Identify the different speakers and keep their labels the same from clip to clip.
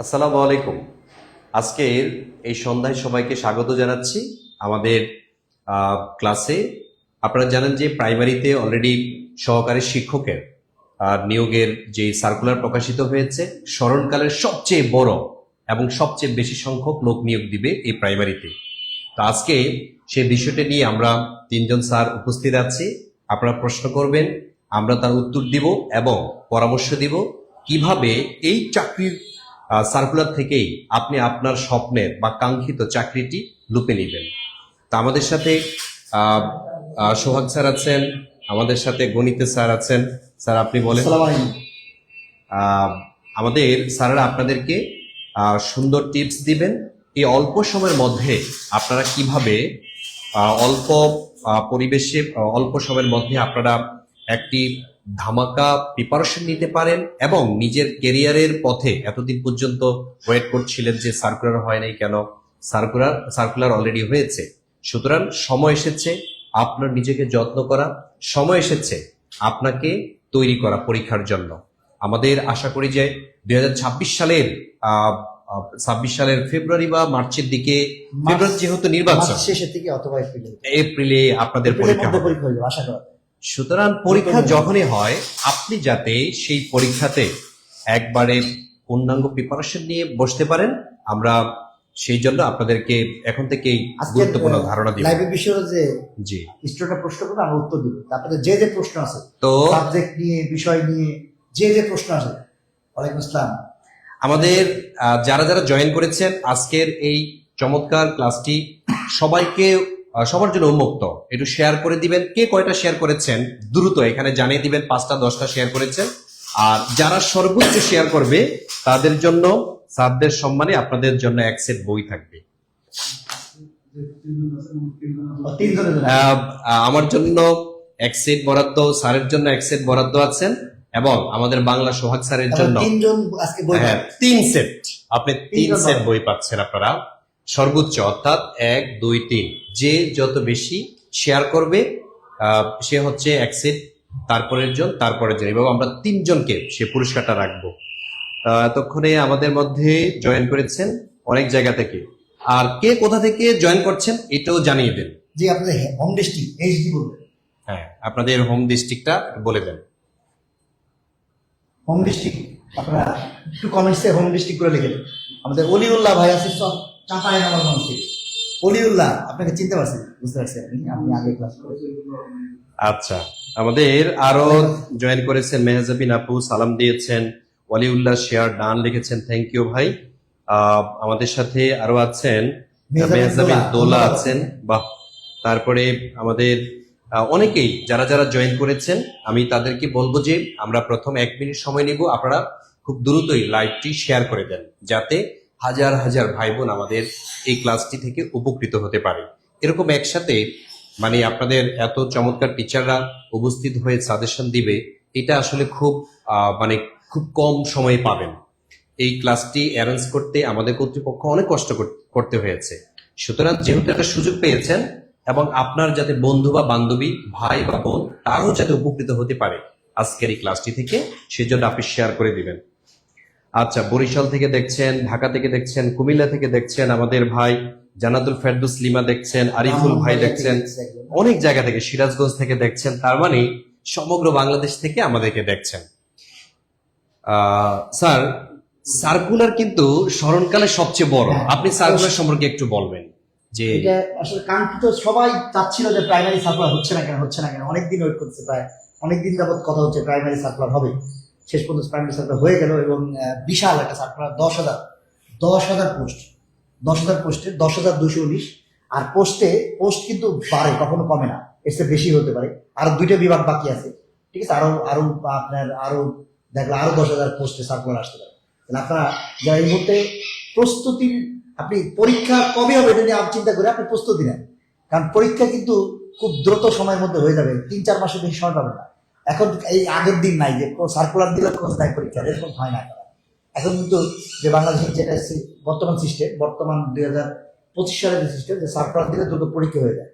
Speaker 1: আসসালামু আলাইকুম। আজকের এই সন্ধ্যায় সবাইকে স্বাগত জানাচ্ছি আমাদের ক্লাসে। আপনারা জানেন যে প্রাইমারিতে অলরেডি সহকারী শিক্ষকের নিয়োগের যে সার্কুলার প্রকাশিত হয়েছে, স্মরণকালের সবচেয়ে বড় এবং সবচেয়ে বেশি সংখ্যক লোক নিয়োগ দিবে এই প্রাইমারিতে। তো আজকে সেই বিষয়টা নিয়ে আমরা তিনজন স্যার উপস্থিত আছি। আপনারা প্রশ্ন করবেন, আমরা তার উত্তর দিব এবং পরামর্শ দিব কিভাবে এই চাকরির সার্কুলার থেকেই আপনি আপনার স্বপ্নের বা কাঙ্ক্ষিত চাকরিটি লুপে নেবেন। তা আমাদের সাথে সোহাগ স্যার আছেন, আমাদের সাথে গণিতের স্যার আছেন। স্যার আপনি বলেন। আমাদের স্যাররা আপনাদেরকে সুন্দর টিপস দিবেন এই অল্প সময়ের মধ্যে আপনারা কিভাবে অল্প পরিবেশে অল্প সময়ের মধ্যে আপনারা একটি ধামাকা প্রিপারেশন নিতে পারেন এবং নিজের ক্যারিয়ারের পথে এতদিন পর্যন্ত ওয়েট করছিলেন যে সার্কুলার হয় নাই কেন। সার্কুলার অলরেডি হয়েছে, সুতরাং সময় এসেছে আপনার নিজেকে যত্ন করা, সময় এসেছে আপনাকে তৈরি করা পরীক্ষার জন্য। আমাদের আশা করি যে 2026 সালের 26 সালের ফেব্রুয়ারি বা মার্চের দিকে, ফেব্রুয়ারি যেহেতু নির্বাচন
Speaker 2: শেষের দিকে অথবা
Speaker 1: এপ্রিলে আপনাদের পরীক্ষা হবে।
Speaker 2: আশা করা।
Speaker 1: সুতরাং পরীক্ষা যখনই হয় আপনি যাতে সেই পরীক্ষাতে একবারে পূর্ণাঙ্গ প্রিপারেশন নিয়ে বসতে পারেন, আমরা সেই জন্য আপনাদেরকে এখন থেকেই গুরুত্বপূর্ণ ধারণা দিব।
Speaker 2: লাইভের বিষয় যে
Speaker 1: জি
Speaker 2: স্টুডেন্টরা প্রশ্ন করবে আমি উত্তর দিব। তারপরে যে যে প্রশ্ন আছে
Speaker 1: তো
Speaker 2: সাবজেক্ট নিয়ে, বিষয় নিয়ে যে যে প্রশ্ন আছে। ওয়ালাইকুম আসসালাম।
Speaker 1: আমাদের যারা যারা জয়েন করেছেন আজকের এই চমৎকার ক্লাসটি সবাইকে সবার জন্য উন্মুক্ত। একটু শেয়ার করে দিবেন, কে কয়টা শেয়ার করেছেন দ্রুত এখানে জানিয়ে দিবেন। 5টা 10টা শেয়ার করেছেন, আর যারা সর্বোচ্চ শেয়ার করবে তাদের জন্য স্যারদের সম্মানে আপনাদের জন্য এক সেট বই থাকবে। আমার জন্য এক সেট বরাদ্দ, স্যারের জন্য এক সেট বরাদ্দ আছেন এবং আমাদের বাংলা সোহাগ স্যারের জন্য 3 সেট। আপনি 3 সেট বই পাচ্ছেন আপনারা সর্বোচ্চ, অর্থাৎ 1 2 3। যে যত বেশি শেয়ার করবে সে হচ্ছে এক সেট, তারপরের জন, এবং আমরা 3 জনকে সে পুরস্কারটা রাখবো। এতক্ষণে আমাদের মধ্যে জয়েন করেছেন অনেক জায়গা থেকে, আর কে কোথা থেকে জয়েন করছেন এটাও জানিয়ে দেন।
Speaker 2: জি, আপনাদের হোম ডিস্ট্রিক্ট এইচডি বলবেন।
Speaker 1: হ্যাঁ, আপনাদের হোম ডিস্ট্রিক্টটা বলে দেন।
Speaker 2: হোম ডিস্ট্রিক্ট আপনারা একটু কমেন্টসে হোম ডিস্ট্রিক্ট করে লিখে দেন। আমাদের অলিউল্লাহ ভাই আছে চাঁপাইনবাবগঞ্জ থেকে। অলিউল্লাহ, আপনাকে চিনতে পারছেন? বুঝতে পারছেন আপনি আগে ক্লাস করেছেন।
Speaker 1: আচ্ছা, আমাদের আরো জয়েন করেছেন মেহজাবিন আপু, সালাম দিয়েছেন। ওয়ালিউল্লাহ শেয়ার ডান লিখেছেন, থ্যাংক ইউ ভাই। আমাদের সাথে আরো আছেন মেহজাবিন দোলা আছেন, বাহ। তারপরে আমাদের অনেকেই যারা যারা জয়েন করেছেন, আমি তাদেরকে বলবো যে আমরা প্রথম 1 মিনিট সময় নিব, আপনারা খুব দ্রুতই লাইভটি শেয়ার করে দেন যাতে হাজার হাজার ভাই বোন আমাদের এই ক্লাসটি থেকে উপকৃত হতে পারে। এরকম একসাথে মানে আপনাদের এত চমৎকার টিচাররা উপস্থিত হয়ে সাজেশন দিবে, এটা আসলে খুব খুব কম সময়ে পাবেন। এই ক্লাসটি অ্যারেঞ্জ করতে আমাদের কর্তৃপক্ষ অনেক কষ্ট করতে হয়েছে। সুতরাং যেহেতু একটা সুযোগ পেয়েছেন এবং আপনার যাতে বন্ধু বা বান্ধবী, ভাই বা বোন, তারও যাতে উপকৃত হতে পারে আজকের এই ক্লাসটি থেকে, সেজন্য আপনি শেয়ার করে দিবেন। আচ্ছা, বরিশাল থেকে দেখছেন, ঢাকা থেকে দেখছেন, কুমিল্লা থেকে দেখছেন, আমাদের ভাই জান্নাতুল ফেরদৌস লিমা দেখছেন, আরিফুল ভাই দেখছেন, অনেক জায়গা থেকে, সিরাজগঞ্জ থেকে দেখছেন। তার মানে সমগ্র বাংলাদেশ থেকে আমাদেরকে দেখছেন। স্যার, সার্কুলার কিন্তু স্মরণকালে সবচেয়ে বড়। আপনি সার্কুলার সম্পর্কে একটু বলবেন যে
Speaker 2: এটা আসলে কাঙ্ক্ষিত। সবাই চাচ্ছিল যে প্রাইমারি সার্কুলার হচ্ছে না কেন, অনেকদিন ওয়েট করছে, প্রায় অনেকদিন যাবত কথা হচ্ছে প্রাইমারি সার্কুলার হবে। শেষ পর্যন্ত প্রাইমারি সার্কুলার হয়ে গেল এবং বিশাল একটা সার্কুলার, 10,000 পোস্ট, 10,000 পোস্টে 10,219। আর পোস্ট কিন্তু বাড়ে, কখনো কমে না, এর চেয়ে বেশি হতে পারে। আরো 2টা বিভাগ বাকি আছে, ঠিক আছে। আরো দেখলে আরো 10,000 পোস্টে সার্কুলার আসতে পারে। আপনারা যারা এই মুহূর্তে প্রস্তুতির, আপনি পরীক্ষা কবে হবে এটা নিয়ে চিন্তা করে আপনি প্রস্তুতি নেন, কারণ পরীক্ষা কিন্তু খুব দ্রুত সময়ের মধ্যে হয়ে যাবে। 3-4 মাসের বেশি সময় পাবেন না। এখন এই আগের দিন নাই যে সার্কুলার দিলে কোর্স নাই পরীক্ষা, এরকম হয় না। এখন কিন্তু যে বাংলাদেশের যেটা বর্তমান 2025 সালের সিস্টেম, যে সার্কুলার দিলে দ্রুত পরীক্ষা হয়ে যায়।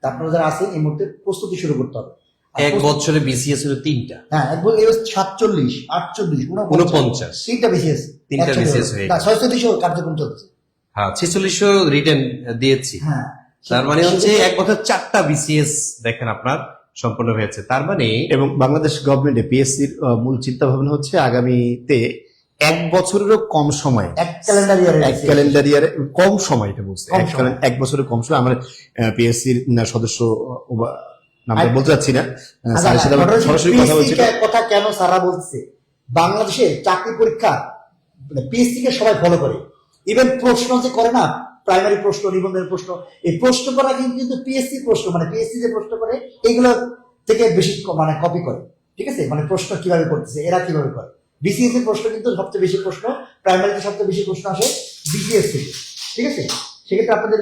Speaker 2: তা আপনারা যারা আছেন এই মুহূর্তে প্রস্তুতি শুরু করতে হবে।
Speaker 1: এক বছরে বিসিএস হলো 3টা,
Speaker 2: হ্যাঁ একবার এই 47, 48,
Speaker 1: 49,
Speaker 2: তিনটা বিসিএস,
Speaker 1: 3টা বিসিএস হয়ে গেল।
Speaker 2: 46 কার্যক্রম চলছে।
Speaker 1: হ্যাঁ 46 রিটেন দিয়েছি।
Speaker 2: হ্যাঁ
Speaker 1: তার মানে হচ্ছে এক বছর 4টা বিসিএস দেখেন আপনার সম্পূর্ণ হয়েছে। তার মানে
Speaker 3: এবং বাংলাদেশ গভর্নমেন্টে পিএসসির মূল চিন্তা ভাবনা হচ্ছে আগামীতে 1 বছরেরও কম সময়,
Speaker 2: এক ক্যালেন্ডার ইয়ারে,
Speaker 3: এক ক্যালেন্ডার ইয়ারে কম সময়, এটা বলছে
Speaker 2: কম সময়।
Speaker 3: 1 বছরের কম সময়। আমার পিএসসির সদস্য নামটা বলতে চাচ্ছি না, স্যারের সাথে আমার সরাসরি কথা বলছি।
Speaker 2: কথা কেন সারা বলছে, বাংলাদেশে চাকরি পরীক্ষা পিএসসি কে সবাই ফলো করে, ইভেন প্রশ্ন যে করে না, প্রাইমারি প্রশ্ন, নিবন্ধনের প্রশ্ন, এই প্রশ্ন করা কিন্তু পিএসসি প্রশ্ন, মানে পিএসসি যে প্রশ্ন করে এগুলো থেকে বেশি মানে কপি করে, ঠিক আছে, মানে প্রশ্ন কিভাবে করতেছে, এরা কিভাবে করে। বিসিএস এর প্রশ্ন কিন্তু সবচেয়ে বেশি প্রশ্ন, প্রাইমারিতে সবচেয়ে বেশি প্রশ্ন আসে বিসিএস থেকে, ঠিক আছে। সেক্ষেত্রে আপনাদের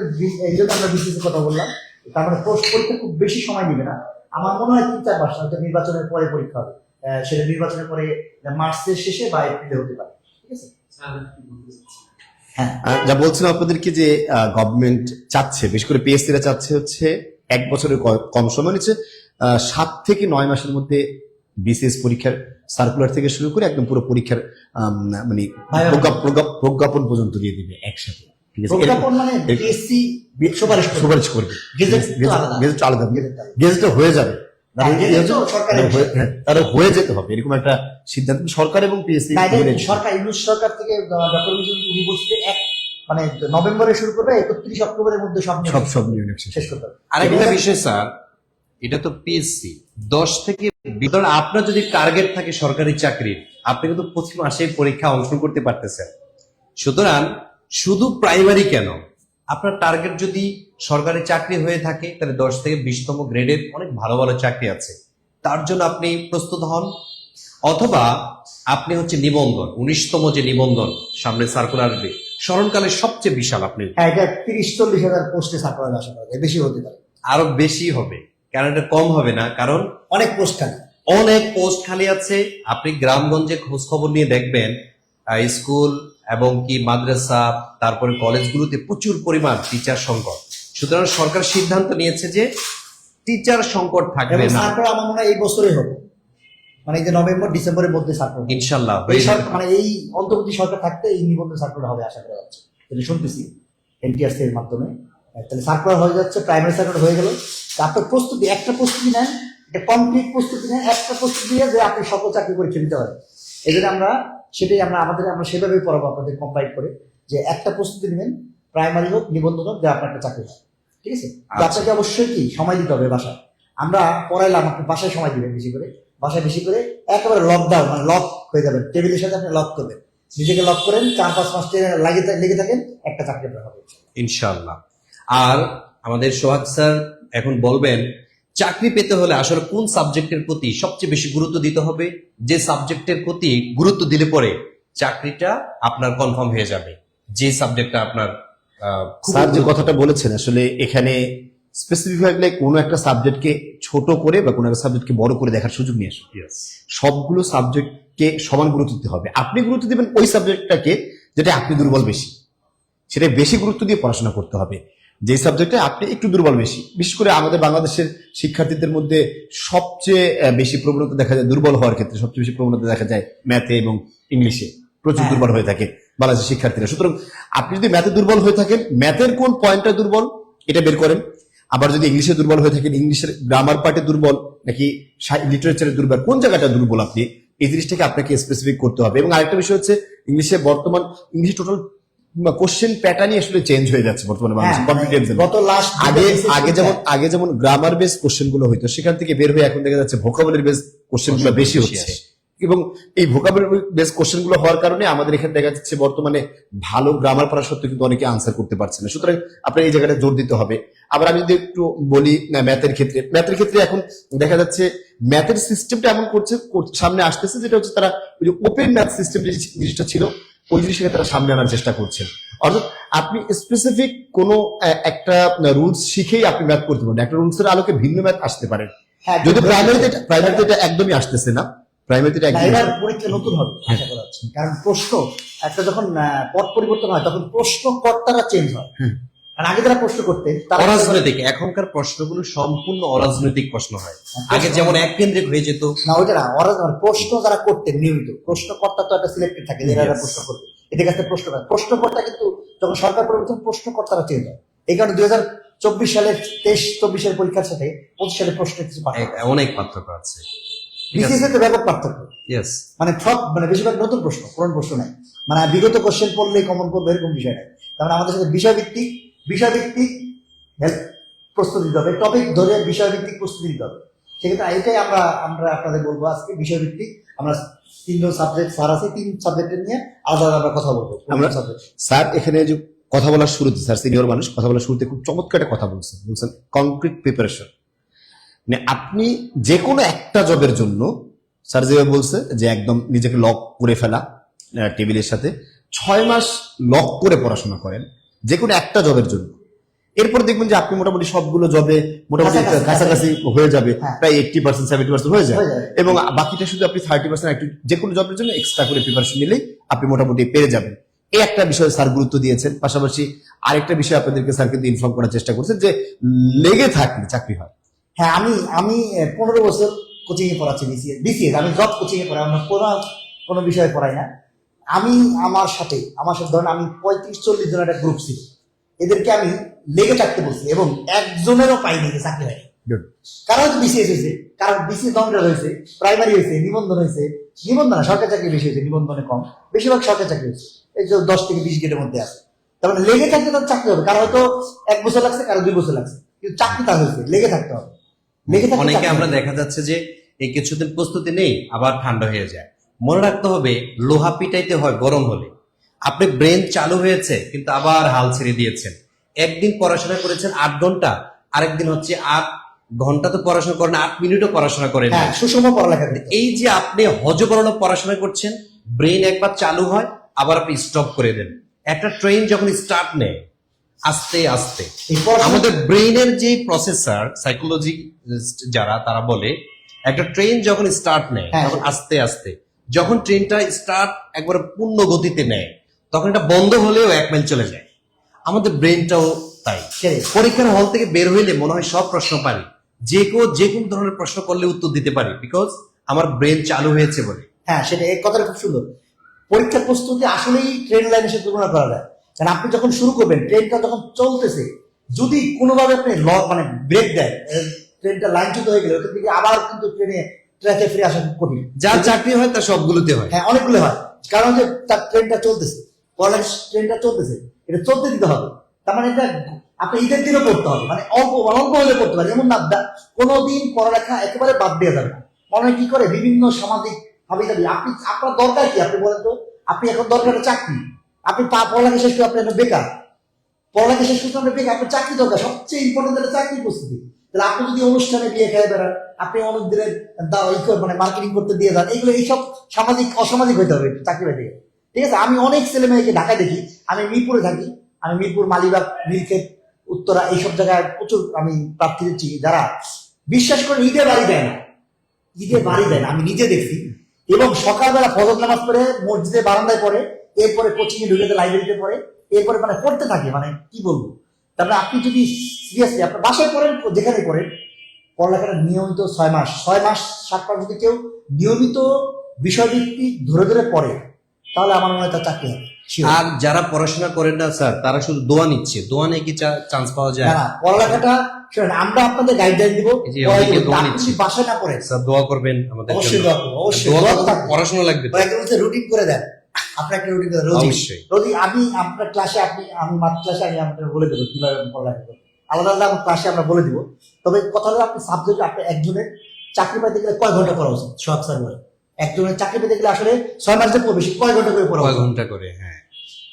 Speaker 2: এই জন্য আমরা বিসিএস এর কথা বললাম। তার মানে পরীক্ষা খুব বেশি সময় নিবে না, আমার মনে হয় 3-4 মাস, হয়তো নির্বাচনের পরে পরীক্ষা হবে, সেটা নির্বাচনের পরে মার্চের শেষে বা এপ্রিলে হতে পারে, ঠিক আছে। হ্যাঁ
Speaker 3: যা বলছিলাম আপনাদেরকে যে গভর্নমেন্ট চাচ্ছে, বিশেষ করে পিএসসিরা চাচ্ছে হচ্ছে 1 বছরের কম সময় নিচ্ছে 7 থেকে 9 মাসের মধ্যে বিসিএস পরীক্ষার সার্কুলার থেকে শুরু করে একদম পুরো পরীক্ষার মানে প্রজ্ঞাপন পর্যন্ত দিয়ে দিবে একসাথে, ঠিক আছে।
Speaker 2: প্রজ্ঞাপন মানে পিএসসি
Speaker 3: সুপারিশ করবে,
Speaker 2: গেজেট তো আলাদা।
Speaker 3: গেজেট আলাদা, গেজেট হয়ে যাবে, তারা হয়ে যেতে হবে, এরকম একটা সিদ্ধান্ত সরকার এবং পিএসসি
Speaker 2: সরকার, ইউনুস সরকার থেকে ডক্টর উনি বলছে মানে নভেম্বরে শুরু করবে, 31 অক্টোবরের মধ্যে সব
Speaker 3: নিয়ে
Speaker 2: শেষ করতে হবে।
Speaker 1: আরেকটা বিষয় স্যার, এটা তো পিএসসি 10 থেকে আপনার যদি টার্গেট থাকে সরকারি চাকরির, আপনি কিন্তু প্রতি মাসে পরীক্ষা অংশগ্রহণ করতে পারতেছেন। সুতরাং শুধু প্রাইমারি কেন, আপনার টার্গেট যদি সরকারি চাকরি হয়ে থাকে তাহলে 10 থেকে 20তম গ্রেডের অনেক ভালো ভালো চাকরি আছে, তার জন্য আপনি প্রস্তুত হন। অথবা আপনি হচ্ছে নিবন্ধন, 19তম যে নিবন্ধন সামনে সার্কুলার আসবে, স্মরণকালে সবচেয়ে বিশাল, আপনি
Speaker 2: এটা 30-40 হাজার পোস্টে সার্কুলার আশা করা যায়, বেশি হতে পারে,
Speaker 1: আরো বেশি হবে, কারণ এটা কম হবে না, কারণ
Speaker 2: অনেক পোস্ট খালি,
Speaker 1: অনেক পোস্ট খালি আছে। আপনি গ্রামগঞ্জে খোঁজ খবর নিয়ে দেখবেন, স্কুল এবং কি মাদ্রাসা তারপরে কলেজগুলোতে প্রচুর পরিমাণ টিচার সংকট। সুতরাং সরকার সিদ্ধান্ত নিয়েছে যে টিচার সংকট থাকবে না,
Speaker 2: সার্কুলার আমার মনে হয় এই বছরই হবে, মানে এই যে নভেম্বর-ডিসেম্বরের মধ্যে সার্কুলার
Speaker 1: ইনশাল্লাহ
Speaker 2: মানে এই অন্তর্বর্তী সরকার থাকতে এই নিবন্ধন সার্কুলার হবে আশা করা যাচ্ছে, যেটা শুনতেছি এনটিআরসি এর মাধ্যমে। তাহলে সার্কুলার হয়ে যাচ্ছে, প্রাইমারি সার্কুলার হয়ে গেল। তারপর প্রস্তুতি, একটা প্রস্তুতি নেন, একটা কমপ্লিট প্রস্তুতি নেন, একটা প্রস্তুতি নিয়ে যে আপনি সকল চাকরি পরীক্ষা দিতে পারেন। এই জন্য আমরা সেটাই আমরা সেভাবেই পড়াবো আপনাদের কম্পাইল করে, যে একটা প্রস্তুতি নেবেন, প্রাইমারি হোক নিবন্ধন হোক, যে আপনার একটা চাকরি হয়, ঠিক আছে। তো আপনাকে অবশ্যই কি সময় দিতে হবে বাসায়, আমরা পড়াইলাম, আপনি বাসায় সময় দিবেন বেশি করে, বাসায় বেশি করে, একেবারে লকডাউন মানে লক হয়ে যাবেন, টেবিলের সাথে আপনি লক করবেন, নিজেকে লক করেন, 4-5 মাস লেগে থাকেন, একটা চাকরি আপনার হবে
Speaker 1: ইনশাল্লাহ। আর আমাদের সোহাগ স্যার এখন বলবেন চাকরি পেতে হলে আসলে কোন সাবজেক্টের প্রতি সবচেয়ে বেশি গুরুত্ব দিতে হবে, যে সাবজেক্টের প্রতি গুরুত্ব দিলে পরে চাকরিটা আপনার কনফার্ম হয়ে যাবে, যে সাবজেক্টটা আপনার
Speaker 3: স্যার যে কথাটা বলেছেন, আসলে এখানে স্পেসিফিকলি কোনো একটা সাবজেক্টকে ছোট করে বা কোনো একটা সাবজেক্টকে বড় করে দেখার সুযোগ নিয়ে আসে। সবগুলো সাবজেক্টকে সমান গুরুত্ব দিতে হবে। আপনি গুরুত্ব দিবেন ওই সাবজেক্টটাকে যেটা আপনি দুর্বল বেশি, সেটা বেশি গুরুত্ব দিয়ে পড়াশোনা করতে হবে। যে সাবজেক্টে আপনি একটু দুর্বল বেশি, বিশেষ করে আমাদের বাংলাদেশের শিক্ষার্থীদের মধ্যে সবচেয়ে বেশি প্রবণতা দেখা যায় দুর্বল হওয়ার ক্ষেত্রে, সবচেয়ে বেশি প্রবণতা দেখা যায় ম্যাথে এবং ইংলিশে প্রচুর দুর্বল হয়ে থাকে বাংলাদেশের শিক্ষার্থীরা। সুতরাং আপনি যদি ম্যাথে দুর্বল হয়ে থাকেন, ম্যাথের কোন পয়েন্টটা দুর্বল এটা বের করেন। আবার যদি ইংলিশে দুর্বল হয়ে থাকেন, ইংলিশের গ্রামার পার্টে দুর্বল নাকি লিটারেচারে দুর্বল, কোন জায়গাটা দুর্বল আপনি এই জিনিসটাকে আপনাকে স্পেসিফিক করতে হবে। এবং আরেকটা বিষয় হচ্ছে ইংলিশে বর্তমান ইংলিশ টোটাল কোশ্চেন প্যাটার্নই আসলে চেঞ্জ হয়ে যাচ্ছে বর্তমানে বাংলাদেশে কম্পিটিটিভ এক্সামে। আগে যেমন গ্রামার বেস কোশ্চেন গুলো হইতো, সেখান থেকে বের হয়ে এখন দেখা যাচ্ছে ভোকাবুলারি বেস কোশ্চেন গুলো বেশি হচ্ছে। এবং এই ভোকাবুলারি বেস কোশ্চেন গুলো হওয়ার কারণে আমাদের এখানে দেখা যাচ্ছে বর্তমানে ভালো গ্রামার পড়া সত্ত্বেও কিন্তু অনেকে আনসার করতে পারছে না। সুতরাং আপনার এই জায়গাটা জোর দিতে হবে। আবার আমি যদি একটু বলি ম্যাথের ক্ষেত্রে এখন দেখা যাচ্ছে ম্যাথের সিস্টেমটা এমন করছে, সামনে আসতেছে, যেটা হচ্ছে তারা ওই যে ওপেন ম্যাথ সিস্টেম যে জিনিসটা ছিল ওই জিনিসটাকে তারা সামনে আনার চেষ্টা করছেন। অর্থাৎ আপনি স্পেসিফিক কোনো একটা রুলস শিখেই আপনি ম্যাথ করতে পারেন, একটা রুলসের আলোকে ভিন্ন ম্যাথ আসতে পারে। যদি প্রাইমারিতে এটা একদমই আসতেছে না, প্রাইমারিতে
Speaker 2: এবার পরীক্ষা নতুন হবে আশা করা হচ্ছে, কারণ প্রশ্ন একটা যখন পট পরিবর্তন হয় তখন প্রশ্ন কর্তারা চেঞ্জ হয়। আর আগে যারা প্রশ্ন করতেন তারা
Speaker 1: অরাজনৈতিক, এখনকার প্রশ্নগুলো সম্পূর্ণ অরাজনৈতিক প্রশ্ন হয়। আগে যেমন এক কেন্দ্রিক হয়ে যেত।
Speaker 2: না ওইটা না, প্রশ্ন যারা করতেন নিয়মিত, প্রশ্নকর্তা তো একটা সিলেক্টেড থাকে যে এরা প্রশ্ন করবে, এদের কাছে প্রশ্ন করে। প্রশ্নকর্তা কিন্তু যখন সরকার পরিবর্তন প্রশ্নকর্তারা চেঞ্জ হয়। এই কারণে 2024 সালের 23-24 পরীক্ষার সাথে 25 সালের প্রশ্নের কিছু পার্থক্য,
Speaker 1: অনেক পার্থক্য আছে।
Speaker 2: বিসিএস এর ব্যাপক পার্থক্য।
Speaker 1: ইয়েস,
Speaker 2: মানে সব মানে বেশিরভাগ নতুন প্রশ্ন, পুরনো প্রশ্ন নাই, মানে বিগত কোশ্চেন পড়লেই কমন করবে এরকম বিষয় নাই। তার মানে আমাদের সাথে বিষয়ভিত্তিক প্রস্তুতি দিতে হবে, টপিক ধরে বিষয়ভিত্তিক প্রস্তুতি দিতে হবে। সেক্ষেত্রে এটাই আমরা আপনাদের বলবো আজকে বিষয়ভিত্তিক। আমরা 3জন সাবজেক্ট স্যার আছে, 3 সাবজেক্টের নিয়ে আলাদা আমরা কথা বলবো।
Speaker 3: আমরা স্যার এখানে যে কথা বলার শুরুতে, স্যার সিনিয়র মানুষ, কথা বলার শুরুতে খুব চমৎকার একটা কথা বলছেন কংক্রিট প্রিপারেশন। মানে আপনি যে কোনো একটা জবের জন্য স্যার যেভাবে বলছে যে একদম নিজেকে লক করে ফেলা টেবিলের সাথে 6 মাস লক করে পড়াশোনা করেন যে কোনো একটা জবের জন্য। এরপর দেখবেন যে আপনি মোটামুটি সবগুলো জবে মোটামুটি কাছাকাছি হয়ে যাবে, প্রায় 80% 70% হয়ে যায়, এবং বাকিটা শুধু আপনি 30% একটু যে কোনো জবের জন্য এক্সট্রা করে প্রিপারেশন নিলেই আপনি মোটামুটি পেরে যাবেন। এই একটা বিষয়ে স্যার গুরুত্ব দিয়েছেন। পাশাপাশি আরেকটা বিষয় আপনাদেরকে স্যার কিন্তু ইনফর্ম করার চেষ্টা করছেন যে লেগে থাকলে চাকরি হয়।
Speaker 2: হ্যাঁ, আমি 15 বছর কোচিং এ পড়াচ্ছি বিসিএস। আমি জব কোচিং এ পড়াই, আমরা কোনো বিষয়ে পড়াই না। আমার সাথে ধরেন আমি 35-40 জন একটা গ্রুপ ছিল, এদেরকে আমি লেগে থাকতে বলছি এবং একজনেরও পাইনি যে চাকরি হয়। কারণ হয়তো বিসিএস হয়েছে, কারণ বিসিএস দমগ্রেড হয়েছে, প্রাইমারি হয়েছে, নিবন্ধন হয়েছে, নিবন্ধন না সরকারি চাকরি বেশি হয়েছে, নিবন্ধনে কম, বেশিরভাগ সরকারি চাকরি হয়েছে। এই যে 10 থেকে 20 গ্রেডের মধ্যে আছে। তার মানে লেগে থাকতে তার চাকরি হবে। কারো হয়তো 1 বছর লাগছে, কারো 2 বছর লাগছে, কিন্তু চাকরি তার হয়েছে। লেগে থাকতে হবে।
Speaker 1: অনেকে আমরা দেখা যাচ্ছে যে এই কিছুদিন প্রস্তুতি নেই, আবার ঠান্ডা হয়ে যায়। মনে রাখতে হবে লোহা পিটাইতে হয় গরম হলে। আপনি ব্রেন চালু হয়েছে কিন্তু আবার হাল ছেড়ে দিয়েছেন। একদিন পড়াশোনা করেছেন 8 ঘন্টা, আরেকদিন হচ্ছে 8 ঘন্টা তো পড়াশোনা করেন, 8 মিনিটও পড়াশোনা করেন।
Speaker 2: সুষম পড়ালেখা।
Speaker 1: এই যে আপনি হজবরল পড়াশোনা করছেন, ব্রেন একবার চালু হয় আবার আপনি স্টপ করে দেন। একটা ট্রেন যখন স্টার্ট নেয় আস্তে আস্তে, আমাদের ব্রেইনের যে প্রসেসর সাইকোলজি যারা তারা বলে একটা ট্রেন যখন স্টার্ট নেয় তখন আস্তে আস্তে, যখন ট্রেনটা স্টার্ট একবারে পূর্ণ গতিতে নেয় তখন এটা বন্ধ হলেও 1 মাইল চলে যায়। আমাদের ব্রেনটাও তাই। পরীক্ষার হল থেকে বের হইলে মনে হয় সব প্রশ্ন পারি, যে কোনো ধরনের প্রশ্ন করলে উত্তর দিতে পারি, বিকজ আমার ব্রেন চালু হয়েছে বলে।
Speaker 2: হ্যাঁ, সেটা এই কথাটা খুব সুন্দর। পরীক্ষার প্রস্তুতি আসলেই ট্রেন লাইনের সাথে তুলনা করা যায়। কারণ আপনি যখন শুরু করবেন, ট্রেনটা যখন চলতেছে, যদি কোনোভাবে আপনি মানে ব্রেক দেয়, ট্রেনটা লাইনচ্যুত হয়ে গেলে ওখান থেকে আবার কিন্তু ট্র্যাকে ফিরে আসা খুব কঠিন।
Speaker 1: যার চাকরি হয় তার সবগুলোতে হয়।
Speaker 2: হ্যাঁ, অনেকগুলো হয়। কারণ যে তার ট্রেনটা চলতেছে, ট্রেনটা চলতেছে, এটা চলতে দিতে হবে। তার মানে এটা আপনি ঈদের দিনও পড়তে হবে, মানে অল্প হলে পড়তে পারে, এমন না কোনোদিন পড়ালেখা একেবারে বাদ দেওয়া যাবে না। মনে কি করে বিভিন্ন সামাজিক হাবিজাবি, আপনার দরকার কি আপনি বলেন তো? আপনি এখন দরকার চাকরি, আপনি পড়ালেখা শেষ করে আপনি এখন বেকার, পড়ালেখা শেষ করতে আপনি বেকার, আপনার চাকরি দরকার, সবচেয়ে ইম্পর্টেন্ট হলো চাকরির প্রস্তুতি। তাহলে আপনি যদি অনুষ্ঠানে বিয়ে খেয়ে বেড়ান, আপনি অনেক দিনের মানে মার্কেটিং করতে দিয়ে যান, এইসব অসামাজিক হইতে হবে চাকরি বাকরি। ঠিক আছে, আমি অনেক ছেলে মেয়েকে ঢাকায় দেখি, আমি মিরপুরে থাকি, আমি মিরপুর, মালিবাগ, নীলক্ষেত, উত্তরা এইসব জায়গায় প্রচুর আমি প্রার্থী দিচ্ছি, যারা বিশ্বাস করে ঈদে বাড়ি দেয় না, আমি নিজে দেখছি। এবং সকালবেলা ফজর নামাজ পড়ে মসজিদে বারান্দায় পড়ে, এরপরে কোচিং এ ঢুকে লাইব্রেরিতে পড়ে, এরপরে মানে পড়তে থাকে, মানে কি বলবো। তারপরে আপনি যদি সিরিয়াসলি আপনার বাসায় পড়েন, যেখানে পড়েন, পড়ালেখাটা নিয়মিত 6 মাস 7 মাস যদি কেউ নিয়মিত বিষয়ভিত্তিক ধরে পড়ে, তাহলে আমার মনে হয় তার চাকরি হবে।
Speaker 1: আর যারা পড়াশোনা করেন না স্যার, তারা শুধু দোয়া নিচ্ছে, দোয়া নিয়ে কি চান্স পাওয়া যায়?
Speaker 2: না, পড়ালেখাটা আমরা আপনাদের গাইডলাইন দিব, বাসায় না পড়ে
Speaker 1: স্যার দোয়া করবেন আমাদের জন্য।
Speaker 2: অবশ্যই দোয়া করব, অবশ্যই
Speaker 1: পড়াশোনা লাগবে।
Speaker 2: রুটিন করে দেন, আপনি একটা রুটিন করে রোজই আমি আপনার ক্লাসে আমি মাত্র ক্লাসে আমি আপনাকে বলে দেবো কিভাবে পড়ালেখা করবেন, আলাদা আলাদা আমার ক্লাসে আমরা বলে দিব। তবে কথা হলো আপনি সাবজেক্ট, আপনি একজনের চাকরি পাইতে গেলে কয় ঘন্টা পড়া উচিত? সোহাগ স্যার বলে একজনের চাকরি পেতে গেলে আসলে 6 মাস যে বেশি কয় ঘন্টা করে পড়া?
Speaker 1: 6 ঘন্টা করে। হ্যাঁ,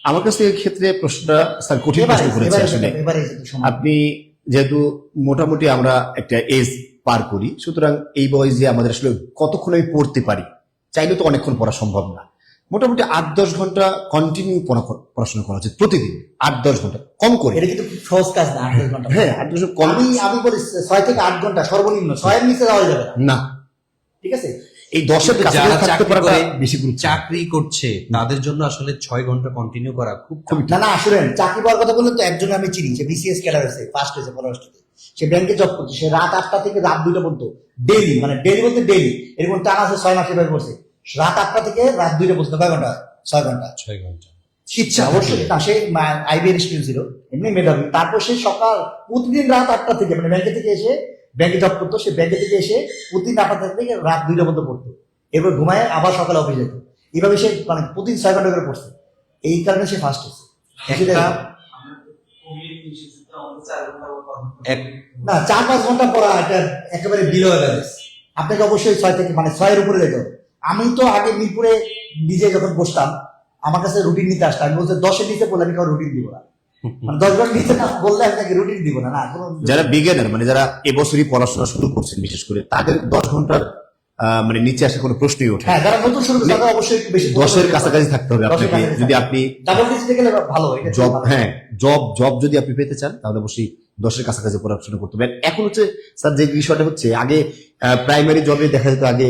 Speaker 3: আমার কাছে এই ক্ষেত্রে প্রশ্নটা স্যার কঠিন প্রশ্ন করেছে আসলে। আপনি যেহেতু মোটামুটি আমরা একটা এজ পার করি, সুতরাং এই বয়সে আমাদের আসলে কতক্ষণ আমি পড়তে পারি, চাইলে তো অনেকক্ষণ পড়া সম্ভব না। মোটামুটি 8-10 ঘন্টা কন্টিনিউ পড়াশোনা করা উচিত প্রতিদিন, 8-10 ঘন্টা কম করে।
Speaker 2: এটা কিন্তু খুব সহজ কাজ না, 8-10 ঘন্টা।
Speaker 3: হ্যাঁ, 8-10 কম।
Speaker 2: আমি বলি 6 থেকে 8 ঘন্টা সর্বনিম্ন, 6 এর নিচে যাওয়া যাবে
Speaker 3: না।
Speaker 2: ঠিক আছে,
Speaker 3: এই 10-এর
Speaker 1: কিন্তু
Speaker 3: কাছাকাছি
Speaker 1: যারা
Speaker 3: থাকতে
Speaker 1: চাকরি
Speaker 3: পারাটা
Speaker 1: করে
Speaker 3: বেশি গুরুত্ব।
Speaker 1: চাকরি করছে তাদের জন্য আসলে 6 ঘন্টা কন্টিনিউ করা খুব
Speaker 2: না না আসলে চাকরি পাওয়ার কথা বললে তো একজন আমি চিনি, সে বিসিএস ক্যাডার হয়েছে, ফার্স্ট হয়েছে পররাষ্ট্রতে, সে ব্যাংকে জব করছে, সে রাত 8টা থেকে রাত 2টা পর্যন্ত ডেইলি, মানে ডেইলি বলতে ডেইলি, এরকম টানা আছে 6 মাসে বের করছে, রাত 8টা থেকে রাত 2টা পর্যন্ত। কয় ঘন্টা? 6 ঘন্টা।
Speaker 1: 6 ঘন্টা।
Speaker 2: ইচ্ছা অবশ্যই না, সে আইবিএর স্টুডেন্ট ছিল, এমনি মেধাবী। তারপর সে সকাল প্রতিদিন রাত 8টা থেকে, মানে ব্যাংকে থেকে এসে, ব্যাংকে জব করতো, সে ব্যাংকে থেকে এসে প্রতিদিন 8টা থেকে রাত 2টা পর্যন্ত পড়তো, এরপর ঘুমায় আবার সকালে অফিস যেত। এইভাবে সে মানে প্রতিদিন 6 ঘন্টা করে পড়ছে, এই কারণে সে ফার্স্ট হয়েছে।
Speaker 1: একটা
Speaker 2: না 4-5 ঘন্টা পড়া এটা একেবারে বিলো এভারেজ। আপনাকে অবশ্যই 6 থেকে মানে 6 এর উপরে যেতে হবে। আমি তো আগে মিরপুরে নিজে যখন বসতাম, আমার কাছে রুটিন নিতে আসতাম, আমি বলতে 10-এর নিচে বললে আমি কারো রুটিন দিব না, মানে 10 ঘন্টা নিচে না বললে আমি তাকে রুটিন দিব না। না কোনো
Speaker 3: যারা বিজ্ঞানের মানে যারা এবছরই পড়াশোনা শুরু করছেন বিশেষ করে তাদের 10 ঘন্টার মানে নিচে আসে কোনো প্রশ্নই ওঠে না।
Speaker 2: হ্যাঁ, যারা নতুন শুরু করছে তাদের অবশ্যই একটু বেশি
Speaker 3: 10-এর কাছাকাছি থাকতে হবে
Speaker 2: 10-এর
Speaker 3: আপনাকে।
Speaker 2: কাছাকাছি
Speaker 3: যদি
Speaker 2: থাকতে
Speaker 3: আপনি
Speaker 2: ডাবল ডিজিটে গেলে ভালো, এটা
Speaker 3: জব,
Speaker 2: ভালো।
Speaker 3: হ্যাঁ জব যদি আপনি পেতে চান তাহলে অবশ্যই 10-এর কাছাকাছি পড়াশোনা করতে হবে। এখন হচ্ছে স্যার যে বিষয়টা হচ্ছে, আগে প্রাইমারি জবে দেখা যেত আগে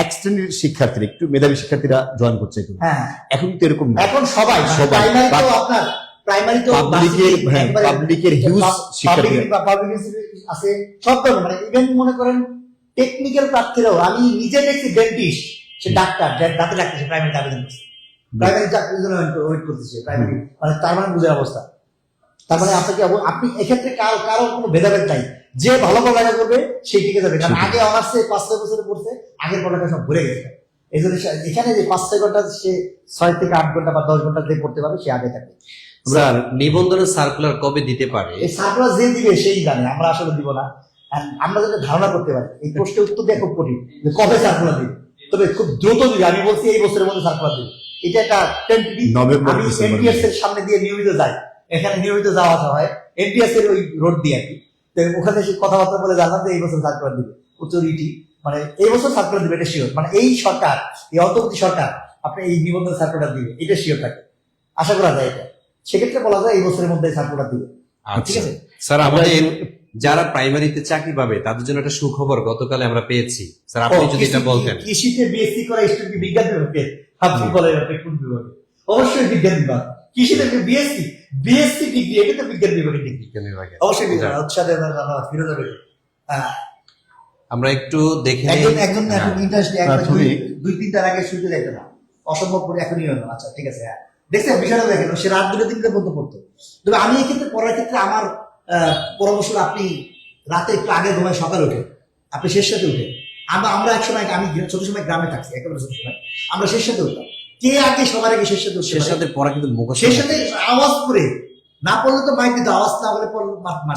Speaker 3: এক শ্রেণীর শিক্ষার্থীরা, একটু মেধাবী শিক্ষার্থীরা জয়েন করছে এখন।
Speaker 2: হ্যাঁ,
Speaker 3: এখন তো এরকম না।
Speaker 2: এখন সবাই
Speaker 3: সবাই।
Speaker 2: প্রাইমারি তো আপনার প্রাইমারি তো
Speaker 3: Public-এর, হ্যাঁ, public-এর huge শিক্ষার্থী।
Speaker 2: পাবলিক আছে সব ধরনের, মানে ইভেন মনে করেন টেকনিক্যাল প্রার্থীরাও, আমি নিজে দেখছি ডেন্টিস্ট, সে ডাক্তার, দাঁতে ডাক্তার, সে প্রাইমারি আবেদন করছে, প্রাইমারি চাকরির জন্য ওয়েট করতেছে প্রাইমারি, মানে তার মানে বুঝার অবস্থা। তার মানে আপনাকে আপনি এক্ষেত্রে কারো কোনো ভেদাভেদ নাই, যে ভালো পড়ালেখা করবে সেই টিকে যাবে। কারণ আগে অনার্সে 5-6 বছরে পড়ছে, আগের পড়ালেখা সব ভরে গেছে। এই জন্য এখানে যে 5-6 ঘন্টা সে 6 থেকে 8 ঘন্টা বা 10 ঘন্টা যে পড়তে পারবে সে আগে থাকে।
Speaker 1: স্যার নিবন্ধনের সার্কুলার কবে দিতে পারে?
Speaker 2: এই সার্কুলার যে দিবে সেই জানে, আমরা আসলে দিব না। আর আমরা যদি ধারণা করতে পারি, এই প্রশ্নের উত্তর দেওয়া খুব কঠিন যে কবে সার্কুলার দিবে, তবে খুব দ্রুত দিবে। আমি বলছি এই বছরের মধ্যে সার্কুলার দিবে, এটা একটা টেন্টেটিভ।
Speaker 3: নভেম্বর,
Speaker 2: আমি
Speaker 3: ডিসেম্বর
Speaker 2: এনটিএস এর সামনে দিয়ে নিয়মিত যাই, এখানে নিয়মিত যাওয়া আসা হয় এনটিএস এর ওই রোড দিয়ে আর কি। তো ওখানে সে কথাবার্তা বলে জানলাম যে এই বছর সার্কুলার দিবে, উচ্চরিটি মানে এই বছর সার্কুলার দিবে, এটা শিওর। মানে এই সরকার, এই অন্তর্বর্তী সরকার আপনি এই নিবন্ধন সার্কুলার দিবে, এটা শিওর থাকে, আশা করা যায়। এটা সেক্ষেত্রে বলা যায় এই বছরের মধ্যে সার্কুলার দিবে। ঠিক
Speaker 1: আচ্ছা
Speaker 2: আছে
Speaker 1: স্যার, আমাদের যারা প্রাইমারিতে চাকরি পাবে তাদের জন্য একটা সুখবর গতকালে আমরা পেয়েছি। স্যার আপনি যদি এটা বলতেন।
Speaker 2: কৃষিতে বিএসসি করা স্টুডেন্ট বিজ্ঞান বিভাগে, আপনি বলেন আপনি কোন বিভাগে? অবশ্যই বিজ্ঞান বিভাগ। কৃষিতে বিএসসি ডিগ্রি, এটা তো বিজ্ঞান বিভাগের ডিগ্রি,
Speaker 1: বিজ্ঞান বিভাগে।
Speaker 2: অবশ্যই বিজ্ঞান। উৎসাহে ফিরে যাবে।
Speaker 1: আমরা একটু দেখে
Speaker 2: একজন
Speaker 1: নিই।
Speaker 2: একজন
Speaker 1: হ্যাঁ।
Speaker 2: এখন ইন্টারেস্ট
Speaker 3: তুমি
Speaker 2: 2-3টার আগে শুরু যাইতে না, অসম্ভব করে এখনই হলো। আচ্ছা ঠিক আছে, হ্যাঁ দেখছেন বিষয়টা দেখেন, সে রাত 2-3টা পর্যন্ত পড়তো। তবে আমি এই ক্ষেত্রে পড়ার ক্ষেত্রে আমার পরামর্শ হলো, আপনি রাতে একটু আগে ঘুমায়, সকালে উঠে আপনি শেষ সাথে উঠে। আমরা এক সময়, আমি ছোট সময় গ্রামে থাকছি, একেবারে ছোট সময় আমরা শেষ সাথে উঠতাম। কে আগে সবার আগে শেষ সাথে উঠতে
Speaker 1: শেষ
Speaker 2: পারে?
Speaker 1: সাথে পড়া কিন্তু মুখস্থ
Speaker 2: শেষ সাথে আওয়াজ করে, না পড়লে তো মাইক দিত, আওয়াজ না হলে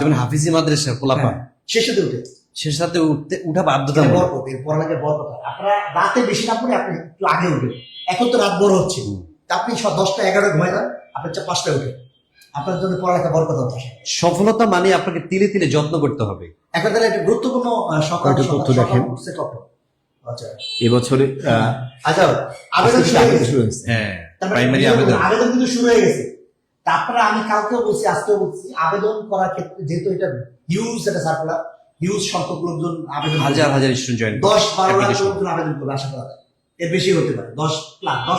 Speaker 1: যেমন হাফিজি মাদ্রাসা পোলাপা
Speaker 2: শেষ সাথে উঠে।
Speaker 1: শেষ সাথে উঠা
Speaker 2: এটা
Speaker 1: বাধ্যতামূলক।
Speaker 2: বড় কথা, পড়ালেখার বড় কথা। আপনারা রাতে বেশি না পড়ে আপনি একটু আগে উঠে। এখন তো রাত বড় হচ্ছে, তা আপনি 10টা-11টা ঘুমায় যান, আপনি 5টায় উঠে, আপনার জন্য পড়ালেখা বড় কথা হচ্ছে।
Speaker 1: সফলতা মানে আপনাকে তিলে তিলে যত্ন করতে হবে।
Speaker 2: এখন তাহলে একটা গুরুত্বপূর্ণ সকাল
Speaker 3: কয়টা তথ্য দেখেন।
Speaker 2: আচ্ছা
Speaker 3: এবছরে
Speaker 2: আচ্ছা, আবেদন
Speaker 3: আজকে
Speaker 2: শুরু হয়ে গেছে।
Speaker 3: শুরু হয়েছে।
Speaker 1: হ্যাঁ,
Speaker 2: তার মানে
Speaker 1: প্রাইমারি আবেদন।
Speaker 2: আবেদন কিন্তু শুরু হয়ে গেছে। তারপরে আমি কালকেও বলছি, আজকেও বলছি, আবেদন করার ক্ষেত্রে যেহেতু এটা হিউজ একটা সার্কুলার, হিউজ সংখ্যক লোকজন আবেদন,
Speaker 1: হাজার হাজার স্টুডেন্ট জয়েন
Speaker 2: 10-12 লাখ লোকজন আবেদন করবে আশা করা যায়। এর বেশি হতে পারে, 10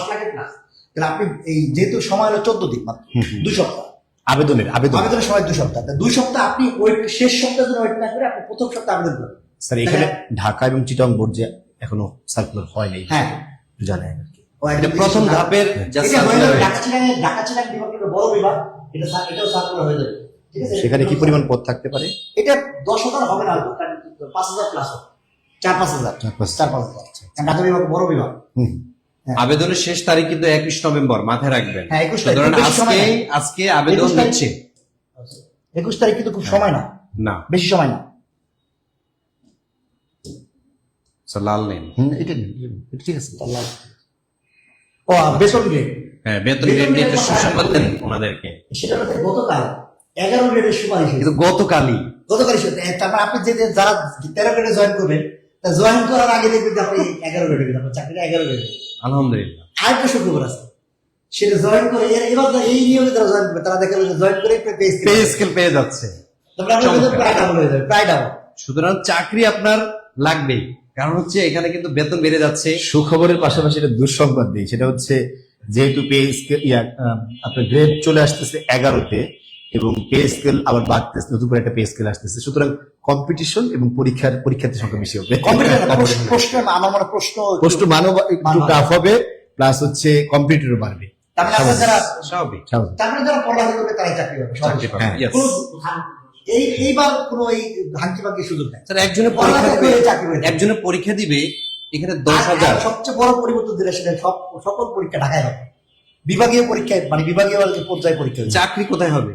Speaker 2: লাখের প্লাস। তাহলে আপনি এই যেহেতু সময় হলো 14 দিন মাত্র, 2 সপ্তাহ
Speaker 3: আবেদনের
Speaker 2: আবেদনের সময়, 2 সপ্তাহ। 2 সপ্তাহ আপনি ওয়েট, শেষ সপ্তাহের জন্য ওয়েট না করে আপনি প্রথম সপ্তাহে আবেদন করবেন।
Speaker 3: স্যার এখানে ঢাকা এবং চিটাগং বোর্ড যে এখনো সার্কুলার হয় নাই,
Speaker 2: হ্যাঁ,
Speaker 3: একটু জানেন আর কি।
Speaker 1: এটা প্রথম ধাপের যা
Speaker 2: এটা হয়ে
Speaker 1: সার্কুলার
Speaker 2: যাবে।
Speaker 1: হয়েছে।
Speaker 2: ঢাকা চিটাগং বিভাগ একটা বড় বিভাগ, এটাও সার্কুলার হয়ে যাবে। ঠিক আছে,
Speaker 3: সেখানে কি পরিমাণ পদ থাকতে পারে?
Speaker 2: এটা 10,000 হবে না, 5,000 প্লাস হবে, 4-5,000।
Speaker 3: 4-5,000।
Speaker 2: কারণ ঢাকা বিভাগ বড় বিভাগ।
Speaker 3: হুম।
Speaker 1: আবেদনের শেষ তারিখ কিন্তু 21 নভেম্বর, মাথায় রাখবেন।
Speaker 2: হ্যাঁ, 21 তারিখ।
Speaker 1: সুতরাং
Speaker 2: বেশি সময়
Speaker 1: আজকে আবেদন
Speaker 2: 21 তারিখ।
Speaker 1: নিচ্ছে
Speaker 2: 21 তারিখ কিন্তু খুব সময় না,
Speaker 1: না।
Speaker 2: বেশি সময় না।
Speaker 1: স্যার লাল নেন।
Speaker 3: এটা ঠিক আছে।
Speaker 2: ও বেতন গ্রেড,
Speaker 1: হ্যাঁ, বেতন গ্রেড নিয়ে একটা সুসংবাদ দেন ওনাদেরকে।
Speaker 2: সেটা হচ্ছে গতকাল 11 গ্রেডের সুপারিশ হয়েছে।
Speaker 1: কিন্তু গতকালই
Speaker 2: গতকালই সেটা। তারপর আপনি যারা 13 গ্রেডে জয়েন করবেন, তা জয়েন করার আগে দেখবেন যে আপনি 11 গ্রেডে গেলেন, আপনার চাকরিটা 11 গ্রেডে।
Speaker 1: আলহামদুলিল্লাহ।
Speaker 2: আরেকটা সুখবর আছে, সেটা জয়েন করে এবার এই নিয়মে যারা জয়েন করবে তারা দেখা যাবে জয়েন করে একটা
Speaker 1: পে স্কেল পেয়ে যাচ্ছে।
Speaker 2: তারপরে আমাদের প্রায় ডাবল হয়ে যাবে, প্রায় ডাবল।
Speaker 1: সুতরাং চাকরি আপনার লাগবেই। কারণ হচ্ছে এখানে কিন্তু বেতন বেড়ে যাচ্ছে।
Speaker 3: সুখবরের পাশাপাশি এটা দুঃসংবাদ নেই, সেটা হচ্ছে যেহেতু পে স্কেল আপনার গ্রেড চলে আসতেছে 11তে এবং পে স্কেল আবার বাড়তেছে, নতুন করে একটা পে স্কেল আসতেছে, সুতরাং কম্পিটিশন এবং পরীক্ষার্থীর সংখ্যা বেশি হবে।
Speaker 2: প্রশ্ন আমার মনে হয়
Speaker 3: প্রশ্ন মানব একটু টাফ হবে, প্লাস হচ্ছে কম্পিটিটরও বাড়বে।
Speaker 2: তারপরে আপনার যারা
Speaker 1: স্বাভাবিক।
Speaker 2: তারপরে যারা পড়ালেখা করবে তারাই চাকরি পাবে,
Speaker 1: চাকরি পাবে,
Speaker 3: হ্যাঁ।
Speaker 1: yes।
Speaker 2: এইবার কোনো এই ভাঙতি ভাঙতি সুযোগ নেই।
Speaker 1: স্যার একজনের পরীক্ষা
Speaker 2: পড়ালেখা
Speaker 1: দিবে,
Speaker 2: করে চাকরি পাবে।
Speaker 1: একজনের পরীক্ষা দিবে এখানে
Speaker 2: আর
Speaker 1: 10,000।
Speaker 2: সবচেয়ে বড় পরিবর্তন দিলে সেটা সকল পরীক্ষা ঢাকায় হবে। বিভাগীয় পরীক্ষায় মানে বিভাগীয় পর্যায়ে পরীক্ষা হবে।
Speaker 1: চাকরি কোথায় হবে?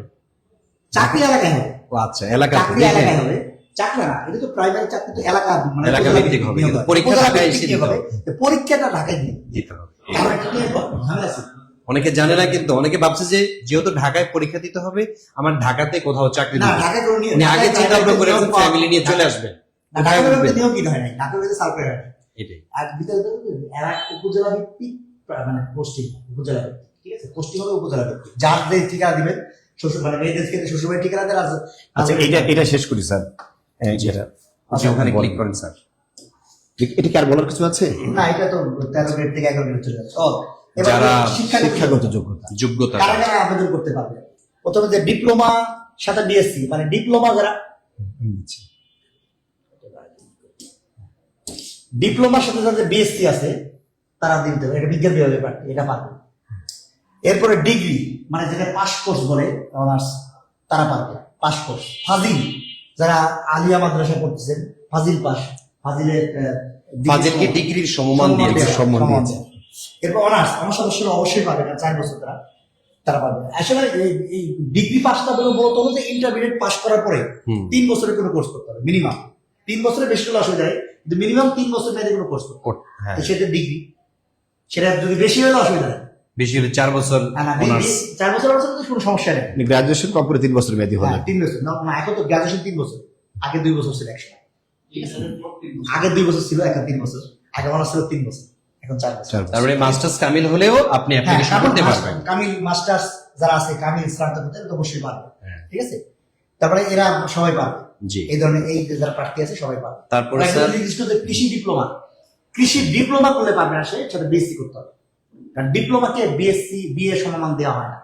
Speaker 2: চাকরি এলাকায় হবে।
Speaker 1: ও আচ্ছা, এলাকা
Speaker 2: চাকরি এলাকায় হবে। চাকরি না, এটা তো প্রাইমারি চাকরি তো এলাকা মানে
Speaker 1: এলাকা ভিত্তিক হবে, কিন্তু পরীক্ষা
Speaker 2: উপজেলা
Speaker 1: ঢাকায়
Speaker 2: ভিত্তিক
Speaker 1: এসে দিতে
Speaker 2: হবে।
Speaker 1: হবে।
Speaker 2: তো পরীক্ষাটা ঢাকায় দিয়ে
Speaker 1: দিতে হবে।
Speaker 2: কারণ এটা নিয়ে ঝামেলা আছে।
Speaker 1: অনেকে জানে না, কিন্তু অনেকে ভাবছে যে যেহেতু ঢাকায় পরীক্ষা দিতে হবে আমার ঢাকাতে কোথাও চাকরি
Speaker 2: না
Speaker 1: দিতে হবে।
Speaker 2: ঢাকায় কোনো নিয়ম
Speaker 1: উনি আগে
Speaker 2: ঢাকায়
Speaker 1: চিন্তা ভাবনা করে
Speaker 2: নিয়ম
Speaker 1: ফ্যামিলি নিয়ে চলে আসবেন।
Speaker 2: না, ঢাকায় কোনো নিয়ম কি হয় নাই, ঢাকায় কোনো সার্কুলার হয় নাই।
Speaker 1: এটাই।
Speaker 2: আর ভিতরে উপজেলা ভিত্তিক মানে পোস্টিং উপজেলা ভিত্তিক, ঠিক আছে, পোস্টিং হবে উপজেলা ভিত্তিক। যার যে ঠিকানা দিবেন শ্বশুর মানে মেয়েদের ক্ষেত্রে শ্বশুরবাড়ির ঠিকানা দেন।
Speaker 3: আচ্ছা, এটা শেষ করি স্যার। যেটা
Speaker 1: আপনি ওখানে ক্লিক করেন স্যার।
Speaker 3: এটা কি আর বলার কিছু আছে?
Speaker 2: না, এটা তো 13 গ্রেড থেকে 11 গ্রেড চলে যাচ্ছে। এবার
Speaker 1: যারা
Speaker 3: শিক্ষাগত যোগ্যতা
Speaker 1: যোগ্যতা
Speaker 2: কারা কারা আবেদন করতে পারবে? প্রথমে যে ডিপ্লোমা সাথে বিএসসি মানে ডিপ্লোমা যারা ডিপ্লোমার সাথে যাদের বিএসসি আছে তারা দিতে পারে, এটা বিজ্ঞান বিভাগের প্রার্থী, এটা পারবে। এরপরে ডিগ্রি মানে যেটা পাস কোর্স বলে অনার্স, তারা পারবে পাস কোর্স। ফাজিল যারা আলিয়া মাদ্রাসা করতেছেন, ফাজিল পাস, ফাজিলের
Speaker 1: ফাজিলকে ডিগ্রির সমমান দিয়েছে।
Speaker 3: সম্মান দিয়েছে।
Speaker 2: এরপর অনার্স আমার সদস্যরা অবশ্যই পাবে, কারণ 4 বছর তারা পাবে। আসলে এই ডিগ্রি পাসটা বলে মূলত হলো যে ইন্টারমিডিয়েট পাস করার পরে 3 বছরের কোনো কোর্স করতে হবে মিনিমাম। 3 বছরের বেশি হলে অসুবিধা নেই, কিন্তু মিনিমাম 3 বছর মেয়েদের কোনো কোর্স করতে হবে।
Speaker 1: হ্যাঁ,
Speaker 2: তো সেটা ডিগ্রি, সেটা যদি বেশি হলে অসুবিধা নেই।
Speaker 1: বেশি হলে 4 বছর অনার্স।
Speaker 2: 4 বছর অনার্স কোনো সমস্যা নেই।
Speaker 3: গ্রাজুয়েশন কমপক্ষে 3 বছর মেয়াদি হলে।
Speaker 2: 3 বছর না, এখন তো গ্রাজুয়েশন 3 বছর, আগে 2 বছর ছিল একসময়। আগে 2 বছর ছিল, এখন 3 বছর। আগে অনার্স ছিল 3 বছর, এখন 4 বছর।
Speaker 1: তারপরে মাস্টার্স কামিল হলেও আপনি অ্যাপ্লিকেশন করতে পারবেন।
Speaker 2: কামিল মাস্টার্স যারা আছে, কামিল স্নাতক তো অবশ্যই পারবে,
Speaker 1: হ্যাঁ।
Speaker 2: ঠিক আছে। তারপরে এরা সবাই পারবে,
Speaker 1: জি।
Speaker 2: এই ধরনের এই যে যারা প্রার্থী আছে সবাই পারবে।
Speaker 1: তারপরে
Speaker 2: একদম
Speaker 1: স্যার
Speaker 2: নির্দিষ্ট যে কৃষি ডিপ্লোমা করলে পারবে না, সেটা বিএসসি করতে হবে। কারণ ডিপ্লোমাকে বিএসসি বিএ সমমান দেওয়া হয় না,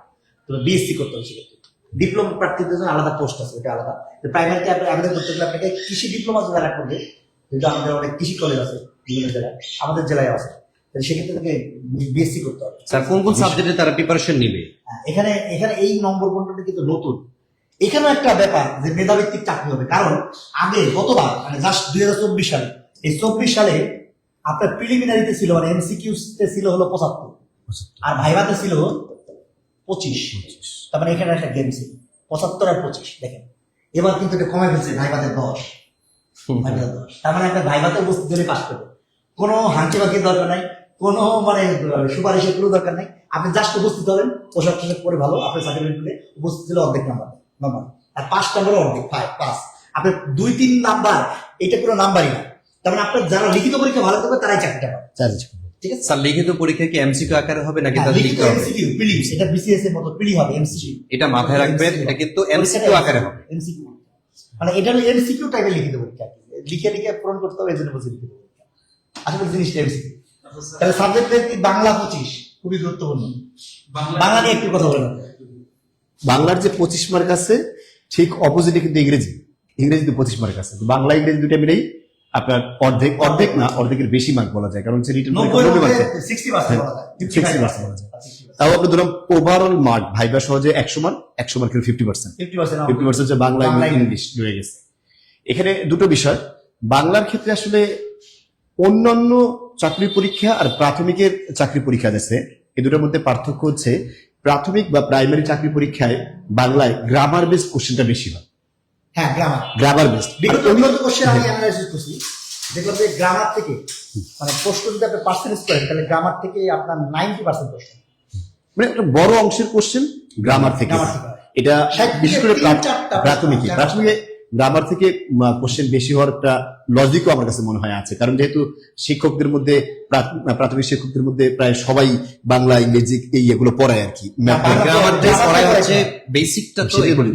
Speaker 2: তবে বিএসসি করতে হবে। সেক্ষেত্রে ডিপ্লোমা প্রার্থীদের জন্য আলাদা পোস্ট আছে, এটা আলাদা। প্রাইমারিতে আবেদন করতে গেলে আপনাকে কৃষি ডিপ্লোমা যারা করবে, কিন্তু আমাদের অনেক কৃষি কলেজ আছে বিভিন্ন জেলায়, আমাদের জেলায় আছে, সেক্ষেত্রে তাকে বিএসসি করতে হবে।
Speaker 1: স্যার কোন কোন সাবজেক্টে তারা প্রিপারেশন নেবে?
Speaker 2: এখানে এই নম্বর বন্টনটা কিন্তু নতুন। এখানেও একটা ব্যাপার যে মেধাভিত্তিক চাকরি হবে, কারণ আগে গতবার মানে জাস্ট 2024 সালে, এই 24 সালে আপনার প্রিলিমিনারিতে ছিল মানে এমসিকিউ তে ছিল হলো 75 আর ভাইভাতে ছিল 25। তার মানে এখানে একটা গেম ছিল 75 আর 25। দেখেন এবার কিন্তু এটা কমে ফেলছে, ভাইভাতে 10, ভাইভাতে 10। তার মানে আপনার ভাইভাতে উপস্থিত হলে পাস করবে, কোনো হাঁকি বাকির দরকার নাই, কোনো মানে সুপারিশের কোনো দরকার নাই। আপনি জাস্ট উপস্থিত হবেন, পোশাক টোশাক পরে ভালো, আপনার সার্টিফিকেট পেলে উপস্থিত হলে অর্ধেক নাম্বার নর্মাল, আর 5 নাম্বারও অর্ধেক 5 আপনার 2-3 নাম্বার, এটা কোনো নাম্বারই না। তার মানে আপনার যারা লিখিত পরীক্ষা ভালো করবে তারাই চাকরিটা পাবে, ঠিক আছে।
Speaker 1: স্যার লিখিত পরীক্ষা কি এমসিকিউ আকারে হবে নাকি তার
Speaker 2: লিখিত
Speaker 1: লিখতে হবে?
Speaker 2: এমসিকিউ প্রিলিমস, এটা বিসিএস এর মতো প্রিলি হবে, এমসিকিউ
Speaker 1: এটা মাথায় রাখবেন, এটা কিন্তু এমসিকিউ আকারে হবে।
Speaker 2: এমসিকিউ মানে এটা এমসিকিউ টাইপের লিখিত পরীক্ষা, লিখে লিখে পূরণ করতে হবে, এজন্য বলছি লিখিত পরীক্ষা। আসলে জিনিসটা এমসিকিউ। তাহলে সাবজেক্ট বাংলা 25 খুবই গুরুত্বপূর্ণ। বাংলা নিয়ে একটু কথা বলেন।
Speaker 3: বাংলার যে 25 মার্ক আছে ঠিক অপোজিটে কিন্তু ইংরেজিতে 25 মার্ক আছে। তো বাংলা ইংরেজি দুটো মিলেই আপনার অর্ধেক না, অর্ধেকের বেশি মার্ক বলা যায়, কারণ রিটেন পরীক্ষা
Speaker 2: 60% বলা যায়,
Speaker 3: 60% বলা যায়। তাও আপনি ধরুন ওভারঅল মার্ক ভাইবা সহজে 100 মার্ক, 100 মার্কের 50% 50% হচ্ছে বাংলা এবং ইংলিশ রয়ে গেছে। এখানে দুটো বিষয়, বাংলার ক্ষেত্রে আসলে অন্যান্য চাকরি পরীক্ষা আর প্রাথমিকের চাকরি পরীক্ষা আছে, এই দুটোর মধ্যে পার্থক্য হচ্ছে প্রাথমিক বা প্রাইমারি চাকরি পরীক্ষায় বাংলায় গ্রামার বেসড কোশ্চেনটা বেশি হয়।
Speaker 2: হ্যাঁ,
Speaker 3: গ্রামার বেসড।
Speaker 2: বিগত কোশ্চেন আমি অ্যানালাইসিস করছি, দেখলাম যে গ্রামার থেকে মানে প্রশ্ন যদি আপনি পার্সেন্টেজ করেন তাহলে গ্রামার থেকে আপনার 90% প্রশ্ন,
Speaker 3: মানে একটা বড় অংশের কোশ্চেন গ্রামার থেকে। এটা বিশেষ করে প্রাথমিকে গ্রামার থেকে কোশ্চেন বেশি হওয়ার একটা লজিকও আমার কাছে মনে হয় আছে, কারণ যেহেতু শিক্ষকদের মধ্যে প্রাথমিক শিক্ষকদের মধ্যে প্রায় সবাই বাংলা ইংরেজি এই এগুলো পড়ায় আর কি।
Speaker 1: গ্রামার যে পড়ায় হচ্ছে বেসিকটা তো এগুলো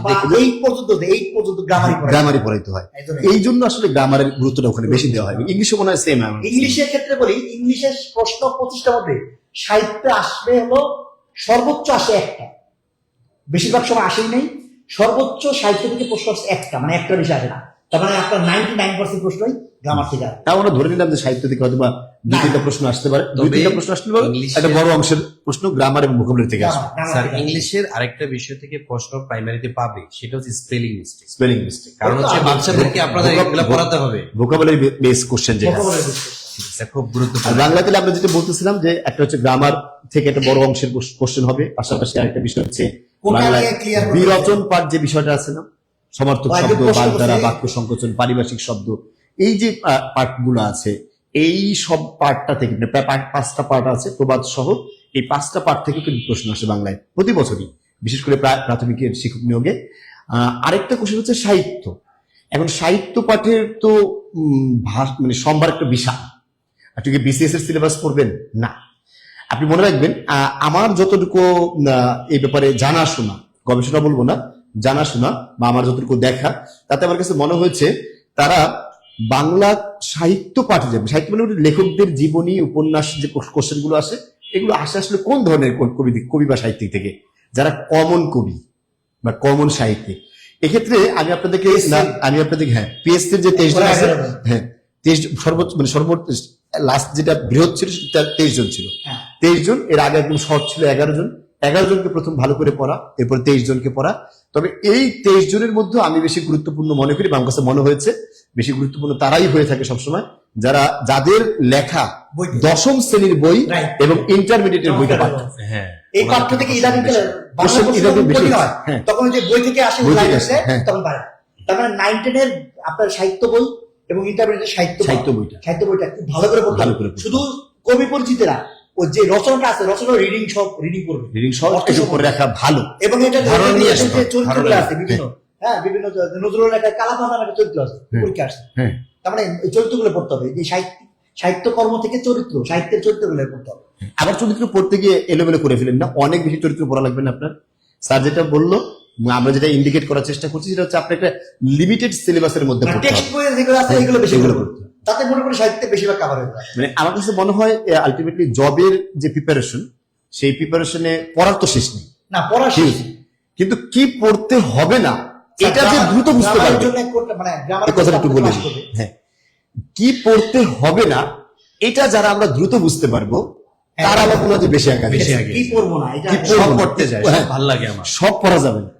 Speaker 2: বা এই পর্যন্ত
Speaker 3: গ্রামারই পড়াইতে হয়। এই জন্য আসলে গ্রামারের গুরুত্বটা ওখানে বেশি দেওয়া হয়। ইংলিশে মনে হয় সেম।
Speaker 2: ইংলিশের ক্ষেত্রে বলি, ইংলিশের প্রশ্ন 25টার মধ্যে সাহিত্যে আসবে হলো সর্বোচ্চ আসে একটা, বেশিরভাগ সময় আসেই নেই। সর্বোচ্চ সাহিত্য থেকে প্রশ্ন আসছে একটা, মানে একটা বেশি আসে না। তার মানে আপনার 99% প্রশ্নই গ্রামার থেকে আসে।
Speaker 3: তাও আমরা ধরে নিলাম যে সাহিত্য থেকে হয়তো বা 2-3টা প্রশ্ন আসতে পারে, 2-3টা প্রশ্ন আসতে পারে, একটা বড় অংশের প্রশ্ন গ্রামার এবং ভোকাবুলারি থেকে আসবে।
Speaker 1: স্যার ইংলিশের আরেকটা বিষয় থেকে প্রশ্ন প্রাইমারিতে পাবে, সেটা হচ্ছে স্পেলিং মিস্টেক।
Speaker 3: স্পেলিং মিস্টেক,
Speaker 1: কারণ হচ্ছে বাচ্চাদেরকে আপনাদের এগুলো পড়াতে হবে,
Speaker 3: ভোকাবুলারি বেস কোশ্চেন যেটা
Speaker 1: খুব গুরুত্বপূর্ণ।
Speaker 3: আর বাংলাতে আমরা যেটা বলতেছিলাম যে একটা হচ্ছে গ্রামার থেকে একটা বড় অংশের কোশ্চেন হবে, পাশাপাশি আরেকটা বিষয় হচ্ছে বাংলায় বিরচন পাঠ যে বিষয়টা আছে না, সমার্থক শব্দ, বাগধারা, বাক্য সংকোচন, পারিভাষিক শব্দ, এই যে পাঠগুলো আছে, এই সব পাঠটা থেকে প্রায় 5টা পাঠ আছে প্রবাদ সহ, এই 5টা পাঠ থেকে কিন্তু প্রশ্ন আসে বাংলায় প্রতি বছরই, বিশেষ করে প্রাথমিকের শিক্ষক নিয়োগে। আরেকটা কোশ্চেন হচ্ছে সাহিত্য। এখন সাহিত্য পাঠের তো মানে সম্ভার একটা বিশাল। আপনি কি বিসিএস এর সিলেবাস পড়বেন? না। আপনি মনে রাখবেন, আমার যতটুকু এই ব্যাপারে জানাশোনা, গবেষণা বলবো না, জানাশোনা বা আমার যতটুকু দেখা, তাতে আমার কাছে মনে হয়েছে তারা বাংলা সাহিত্য পাঠে যাবে। সাহিত্য মানে লেখকদের জীবনী, উপন্যাস যে কোশ্চেন গুলো আসে, এগুলো আসে আসলে কোন ধরনের কবি বা সাহিত্যিক থেকে, যারা কমন কবি বা কমন সাহিত্যিক। এক্ষেত্রে আমি আপনাদেরকে হ্যাঁ, পিএসসির যে 23 জন আছে, হ্যাঁ 23 সর্বোচ্চ মানে সর্বোচ্চ লাস্ট যেটা বৃহৎ ছিল সেটা 23 জন ছিল। 23 জন, এর আগে একদম শর্ট ছিল 11 জন। 11 জনকে প্রথম ভালো করে পড়া, এরপর 23 জনকে পড়া। তবে এই 23 জনের মধ্যে আমি বেশি গুরুত্বপূর্ণ মনে করি, বা আমার কাছে মনে হয়েছে বেশি গুরুত্বপূর্ণ তারাই হয়ে থাকে সবসময়, যাদের লেখা 10ম শ্রেণীর বই এবং ইন্টারমিডিয়েটের বইটা পাঠ।
Speaker 1: হ্যাঁ,
Speaker 2: এই পাঠ্য থেকে তখন যে বই থেকে আসে তখন পারে। তার মানে 9, 10 এর আপনার সাহিত্য বই এবং ইন্টারমিডিয়েটের সাহিত্য বইটা খুব ভালো করে পড়তে হবে। শুধু কবি পরিচিতরা, ও যে রচনাটা আছে, রচনা রিডিং করবে,
Speaker 3: রিডিং সব কিছু করে রাখা ভালো।
Speaker 2: এবং এটা চরিত্রগুলো আছে বিভিন্ন, হ্যাঁ বিভিন্ন নজরুল লেখায় কালাপাতা একটা চরিত্র আছে, পরীক্ষা আসছে। তার মানে এই চরিত্রগুলো পড়তে হবে। এই সাহিত্য কর্ম থেকে সাহিত্যের চরিত্রগুলো পড়তে হবে।
Speaker 3: আবার চরিত্র পড়তে গিয়ে এলোমেলো করে ফেলেন না, অনেক বেশি চরিত্র পড়া লাগবে না আপনার। স্যার যেটা বললো, আমরা যেটা ইন্ডিকেট করার চেষ্টা করছি, সেটা হচ্ছে আপনার একটা লিমিটেড সিলেবাসের মধ্যে
Speaker 2: টেক্সট বইয়ে যেগুলো আছে এগুলো বেশি করে পড়তে হবে, তাতে মনে করি সাহিত্যে বেশিরভাগ কভার হয়ে যায়।
Speaker 3: মানে আমার কাছে মনে হয় আলটিমেটলি জবের যে প্রিপারেশন, সেই প্রিপারেশনে পড়ার তো শেষ নেই,
Speaker 2: না পড়া শেষ,
Speaker 3: কিন্তু কি পড়তে হবে না এটা যে দ্রুত বুঝতে পারবে,
Speaker 2: মানে গ্রামার
Speaker 3: কথা একটু বলে, হ্যাঁ কি পড়তে হবে না এটা যারা আমরা দ্রুত বুঝতে পারবো, তারা আমার মনে হয় বেশি আগে,
Speaker 2: কি পড়বো না এটা
Speaker 1: সব পড়তে যায়, ভালো লাগে আমার,
Speaker 3: সব পড়া যাবে না।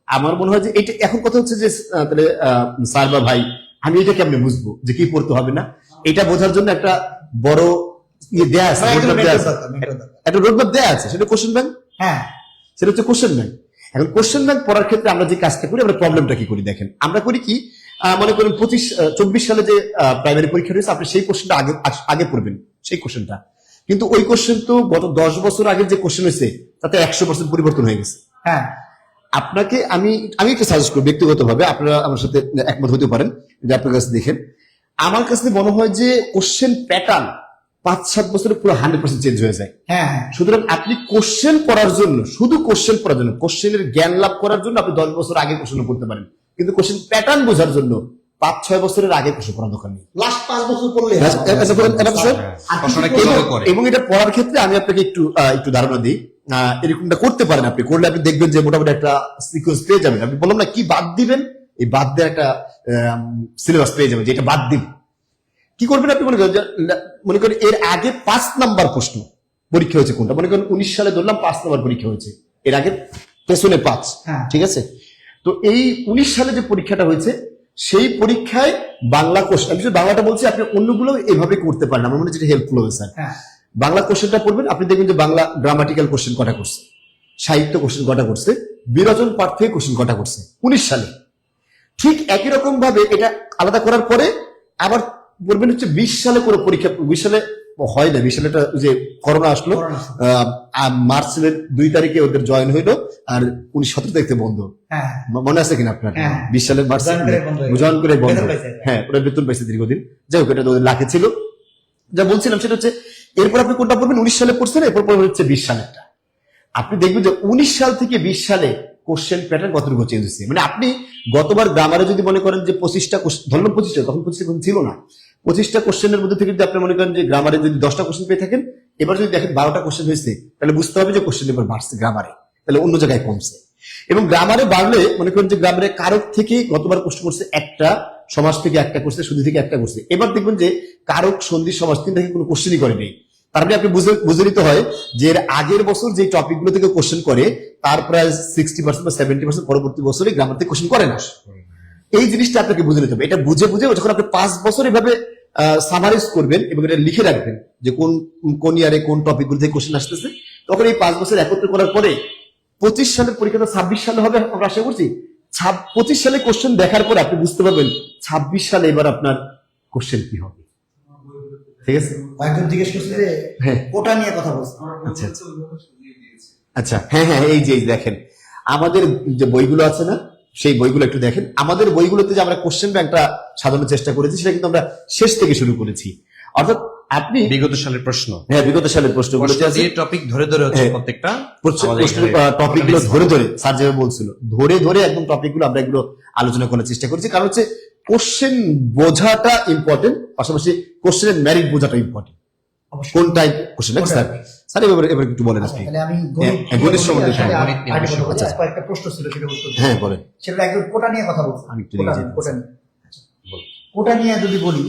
Speaker 3: আমার মনে হয় যে এটা এখন কথা হচ্ছে যে তাহলে স্যার বা ভাই, আমি এটা কেমনে বুঝবো যে কি পড়তে হবে না? এটা বোঝার জন্য একটা বড় দেয়া আছে, একটা রোডম্যাপ দেয়া আছে, সেটা কোশ্চেন ব্যাংক।
Speaker 2: হ্যাঁ,
Speaker 3: সেটা হচ্ছে কোশ্চেন ব্যাংক। এখন কোশ্চেন ব্যাংক পড়ার ক্ষেত্রে আমরা যে কাজটা করি, আমরা প্রবলেমটা কি করি দেখেন। আমরা করি কি, মনে করেন 24 সালে যে প্রাইমারি পরীক্ষা রয়েছে, আপনি সেই কোশ্চেনটা আগে পড়বেন, সেই কোশ্চেনটা। কিন্তু ওই কোশ্চেন তো গত 10 বছর আগের যে কোশ্চেন হয়েছে তাতে 100% পরিবর্তন হয়ে গেছে।
Speaker 2: হ্যাঁ,
Speaker 3: আপনাকে আমি একটা সাজেস্ট করি ব্যক্তিগতভাবে, আপনারা আমার সাথে একমত হতে পারেন, যে আপনার কাছে দেখেন, আমার কাছে মনে হয় যে কোশ্চেন প্যাটার্ন 5-7 বছরে পুরো 100% চেঞ্জ হয়ে যায়।
Speaker 2: হ্যাঁ,
Speaker 3: সুতরাং আপনি কোশ্চেন পড়ার জন্য, শুধু কোশ্চেন পড়ার জন্য, কোশ্চেনের জ্ঞান লাভ করার জন্য আপনি 10 বছর আগে কোশ্চেন পড়তে পারেন, কিন্তু কোশ্চেন প্যাটার্ন বোঝার জন্য 5-6 বছরের আগে কোশ্চেন পড়ার দরকার নেই।
Speaker 2: লাস্ট 5 বছর পড়লে
Speaker 3: এবং এটা পড়ার ক্ষেত্রে আমি আপনাকে একটু ধারণা দিই, এরকমটা করতে পারেন। আপনি করলে আপনি দেখবেন যে মোটামুটি একটা সিকোয়েন্স পেয়ে যাবেন। আপনি বললাম না কি বাদ দিবেন, এই বাদ দেওয়ার একটা সিলেবাস পেয়ে যাবেন, যেটা বাদ দিব। কি করবেন আপনি মনে করেন এর আগে 5 নাম্বার প্রশ্ন পরীক্ষা হয়েছে কোনটা, মনে করেন 19 সালে ধরলাম 5 নাম্বার পরীক্ষা হয়েছে, এর আগে পেছনে 5, ঠিক আছে? তো এই 19 সালে যে পরীক্ষাটা হয়েছে, সেই পরীক্ষায় বাংলা কোশ্চেন, আমি বাংলাটা বলছি, আপনি অন্যগুলো এভাবে করতে পারেন, আমার মনে হয় যেটা হেল্পফুল হবে স্যার। বাংলা কোশ্চেনটা পড়বেন, আপনি দেখবেন যে বাংলা গ্রামাটিক্যাল কোশ্চেন কটা করছে, সাহিত্য কোশ্চেন কটা করছে, বিরচন পাঠ থেকে কোশ্চেন কটা করছে 19 সালে। ঠিক একই রকম ভাবে এটা আলাদা করার পরে আবার বলবেন হচ্ছে 20 সালে কোনো পরীক্ষা, 20 সালে হয় না, 20 সালে যে করোনা আসলো, মার্চের 2 তারিখে ওদের জয়েন হইলো, আর 19-17 তারিখে বন্ধ। মনে আছে কিনা আপনার? 20 সালের মার্চ জয়েন করে বন্ধ, হ্যাঁ ওরা বেতন পাইছে দীর্ঘদিন। যাই হোক, এটা ওদের লাখে ছিল। যা বলছিলাম সেটা হচ্ছে, এরপর আপনি কোনটা পড়বেন, 19 সালে পড়ছেন, এরপর পড়বেন হচ্ছে 20 সালেরটা। আপনি দেখবেন যে 19 সাল থেকে 20 সালে কোশ্চেন প্যাটার্ন কতটুকু চেঞ্জ হচ্ছে। মানে আপনি গতবার গ্রামারে যদি মনে করেন যে 25টা ধরলাম 25টা, তখন 25টা কোশ্চেন ছিল না, 25টা কোশ্চেনের মধ্যে থেকে যদি আপনি মনে করেন যে গ্রামারে যদি 10টা কোশ্চেন পেয়ে থাকেন, এবার যদি দেখেন 12টা কোশ্চেন হয়েছে, তাহলে বুঝতে হবে যে কোশ্চেন এবার বাড়ছে গ্রামারে, তাহলে অন্য জায়গায় কমছে। এবং গ্রামারে বাড়লে মনে করেন যে গ্রামারে কারক থেকে গতবার প্রশ্ন করছে একটা, সমাজ থেকে একটা করছে, সন্ধি থেকে একটা করছে, এবার দেখবেন যে কারক, সন্ধি, সমাজ তিন থেকে কোনো কোশ্চেনই করেনি। তার মানে আপনি বুঝে নিতে হয় যে এর আগের বছর যে টপিকগুলো থেকে কোশ্চেন করে তার প্রায় 60% বা 70% পরবর্তী বছরে গ্রামার থেকে কোশ্চেন করে না। এই জিনিসটা আপনাকে বুঝে নিতে হবে। এটা বুঝে যখন আপনি 5 বছর এভাবে সামারাইজ করবেন এবং এটা লিখে রাখবেন যে কোন ইয়ারে কোন টপিকগুলো থেকে কোশ্চেন আসতেছে, তখন এই 5 বছর একত্র করার পরে 25 সালের পরীক্ষাটা 26 সালে হবে আমরা আশা করছি। 25 সালে কোশ্চেন দেখার পর আপনি বুঝতে পারবেন 26 সালে এবার আপনার কোশ্চেন কি হবে। ঠিক আছে,
Speaker 2: একজন জিজ্ঞেস করছে যে
Speaker 3: হ্যাঁ।
Speaker 2: কোটা নিয়ে কথা বলছে।
Speaker 3: আচ্ছা আচ্ছা, হ্যাঁ হ্যাঁ, এই যে দেখেন আমাদের যে বইগুলো আছে না, সেই বইগুলো একটু দেখেন। আমাদের বইগুলোতে যে আমরা কোশ্চেন ব্যাংকটা সাজানোর চেষ্টা করেছি, সেটা কিন্তু আমরা শেষ থেকে শুরু করেছি। অর্থাৎ আপনি
Speaker 1: বিগত সালের প্রশ্ন,
Speaker 3: হ্যাঁ বিগত সালের প্রশ্নগুলো যে আছে,
Speaker 1: টপিক ধরে ধরে হচ্ছে
Speaker 3: হ্যাঁ।
Speaker 1: প্রত্যেকটা আমাদের এখানে
Speaker 3: টপিকগুলো ধরে ধরে স্যার যেভাবে বলছিল, ধরে ধরে একদম টপিকগুলো আমরা এগুলো আলোচনা করার চেষ্টা করেছি। কারণ হচ্ছে কোশ্চেন বোঝাটা ইম্পর্টেন্ট, পাশাপাশি কোশ্চেনের মেরিট বোঝাটা ইম্পর্টেন্ট। কোন টাইপ কোশ্চেন স্যার, স্যার এবার একটু বলেন আপনি।
Speaker 2: তাহলে আমি
Speaker 3: গণিত সম্বন্ধে
Speaker 2: হ্যাঁ,
Speaker 1: গণিত নিয়ে
Speaker 2: আগে
Speaker 1: বিষয়।
Speaker 2: বলবো।
Speaker 3: আচ্ছা।
Speaker 2: কয়েকটা প্রশ্ন ছিল, সেটা উত্তর দিই।
Speaker 3: হ্যাঁ বলেন।
Speaker 2: সেটা একজন কোটা নিয়ে কথা বলছে।
Speaker 3: আমি একটু
Speaker 2: কোটা
Speaker 3: নিজে
Speaker 2: কোটা নিয়ে। কোটা নিয়ে যদি বলি,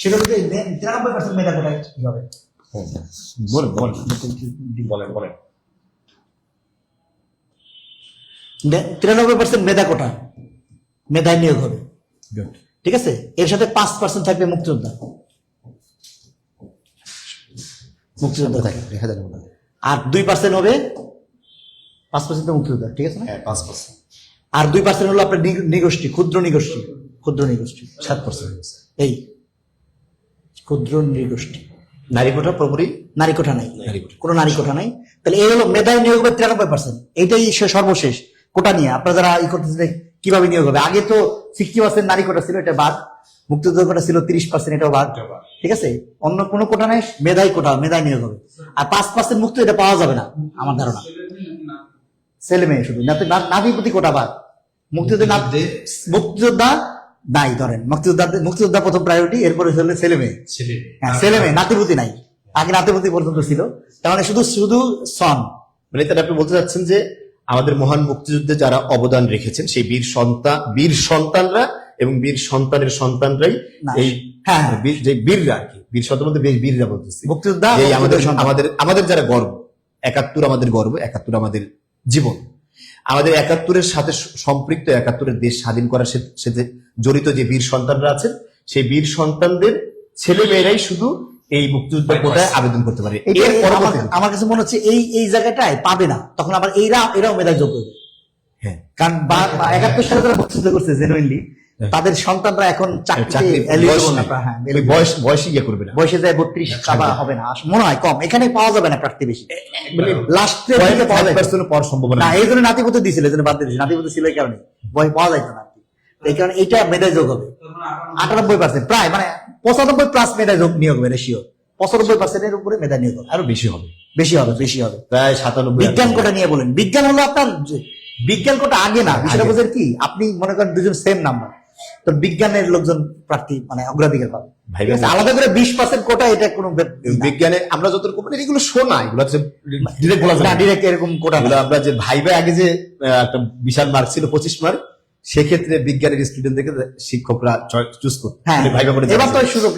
Speaker 2: সেটা যদি 93% মেধা কোটায় কি হবে?
Speaker 3: বলেন বলেন
Speaker 1: বলেন বলেন
Speaker 2: 93% মেধা কোটা, মেধায় নিয়োগ হবে।
Speaker 3: Good.
Speaker 2: ঠিক আছে, এর সাথে 5% থাকবে মুক্তিযোদ্ধা। মুক্তিযোদ্ধা থাকে,
Speaker 3: দেখা যাবে না।
Speaker 2: আর 2% হবে 5% মুক্তিযোদ্ধা। ঠিক আছে না?
Speaker 1: হ্যাঁ 5%।
Speaker 2: আর 2% হলো আপনার নিগোষ্ঠী, ক্ষুদ্র নিগোষ্ঠী, 7%। এই ক্ষুদ্র নিগোষ্ঠী।
Speaker 3: নারী কোটা পুরোপুরি
Speaker 2: নারী কোঠা নাই,
Speaker 3: নারী কোটা।
Speaker 2: কোনো নারী কোঠা নাই। তাহলে এই হলো মেধায় নিয়োগ হবে 93%। এইটাই সর্বশেষ কোটা নিয়ে আপনারা যারা করতেছে কিভাবে নিয়োগ হবে। আগে তো 60% নারী কোটা ছিল, এটা বাদ। মুক্তিযোদ্ধা কোটা ছিল 30%, এটাও বাদ। ঠিক আছে, অন্য কোনো কোটা নাই, মেধাই কোটা, মেধায় নিয়োগ হবে। আর 5% মুক্ত এটা পাওয়া যাবে না আমার ধারণা, ছেলে মেয়ে শুধু। নাতিপতি কোটা বাদ। মুক্তিযোদ্ধা নাই, ধরেন মুক্তিযোদ্ধা প্রথম প্রায়োরিটি, এরপরে হলে ছেলে মেয়ে। হ্যাঁ, ছেলে মেয়ে, নাতিপতি নাই। আগে নাতিপতি পর্যন্ত ছিল, তার মানে শুধু সন।
Speaker 3: মানে তাহলে আপনি বলতে চাচ্ছেন যে আমাদের মহান মুক্তিযুদ্ধে যারা অবদান রেখেছেন সেই বীর সন্তানরা এবং বীর সন্তানের সন্তানরাই
Speaker 2: না।
Speaker 3: এই
Speaker 2: হ্যাঁ,
Speaker 3: যে বীররা আর কি, বীর সন্তান মধ্যে বীররা বলতেছি,
Speaker 2: মুক্তিযোদ্ধা
Speaker 3: এই আমাদের
Speaker 2: সন্তান।
Speaker 3: আমাদের যারা গর্ব, 71 আমাদের গর্ব, 71 আমাদের জীবন। আমাদের 71-এর সাথে সম্পৃক্ত, 71-এর দেশ স্বাধীন করার সাথে জড়িত যে বীর সন্তানরা আছেন, সেই বীর সন্তানদের ছেলে মেয়েরাই শুধু এই মুক্তিযুদ্ধ কোটায় আবেদন করতে পারে।
Speaker 2: এটা
Speaker 3: এর পরবর্তীতে
Speaker 2: আমার কাছে মনে হচ্ছে এই জায়গাটায় পাবে না, তখন আবার এরাও মেধায় যোগ্য হবে।
Speaker 3: হ্যাঁ,
Speaker 2: কারণ 71 সালে যারা মুক্তিযুদ্ধ করছে জেনুইনলি, তাদের সন্তানরা এখন চাকরি
Speaker 3: বয়স নেই। ওই বয়সে ইয়ে করবে না।
Speaker 2: বয়সে যায় 32 কাবা হবে না, মনে হয় কম। এখানে পাওয়া যাবে না প্রার্থী বেশি,
Speaker 3: মানে
Speaker 2: লাস্টে পাওয়া যায়
Speaker 3: 5% পাওয়ার সম্ভাবনা
Speaker 2: না।
Speaker 3: নেই।
Speaker 2: এই জন্য নাতিপতি দিয়েছিল, এই জন্য বাদ দিয়েছিল। নাতিপতি ছিল এই কারণে, বই পাওয়া যাইতো না। এই কারণে এইটা মেধায় যোগ হবে 98%, প্রায় মানে 95+ মেধায় যোগ নিয়োগ হবে, রেশিও 95%-এর উপরে মেধা নিয়োগ হবে।
Speaker 3: আরো বেশি হবে,
Speaker 2: বেশি হবে।
Speaker 3: প্রায় 97।
Speaker 2: বিজ্ঞান কোটা নিয়ে বলেন, বিজ্ঞান হলো আপনার বিজ্ঞান কোটা আগে না, বিষয়টা বোঝেন কি, আপনি মনে করেন দুজন সেম নাম্বার, তো বিজ্ঞানের লোকজন প্রার্থী মানে অগ্রাধিকার পাবে।
Speaker 3: ভাই,
Speaker 2: ঠিক আছে? আলাদা করে 20% কোটা, এটা কোনো
Speaker 3: বিজ্ঞানে আমরা যতটুকু মানে এগুলো শোনা, এগুলো হচ্ছে ডিরেক্ট বলা যায় না।
Speaker 2: ডিরেক্ট এরকম কোটা
Speaker 3: এগুলো আমরা যে ভাইবা আগে যে একটা বিশাল মার্ক ছিল 25 মার্ক, সেক্ষেত্রে বিজ্ঞানের স্টুডেন্ট থেকে শিক্ষকরা চুজ করতেন।
Speaker 2: হ্যাঁ,
Speaker 3: ভাইবা করে
Speaker 2: এবার তো এই সুযোগ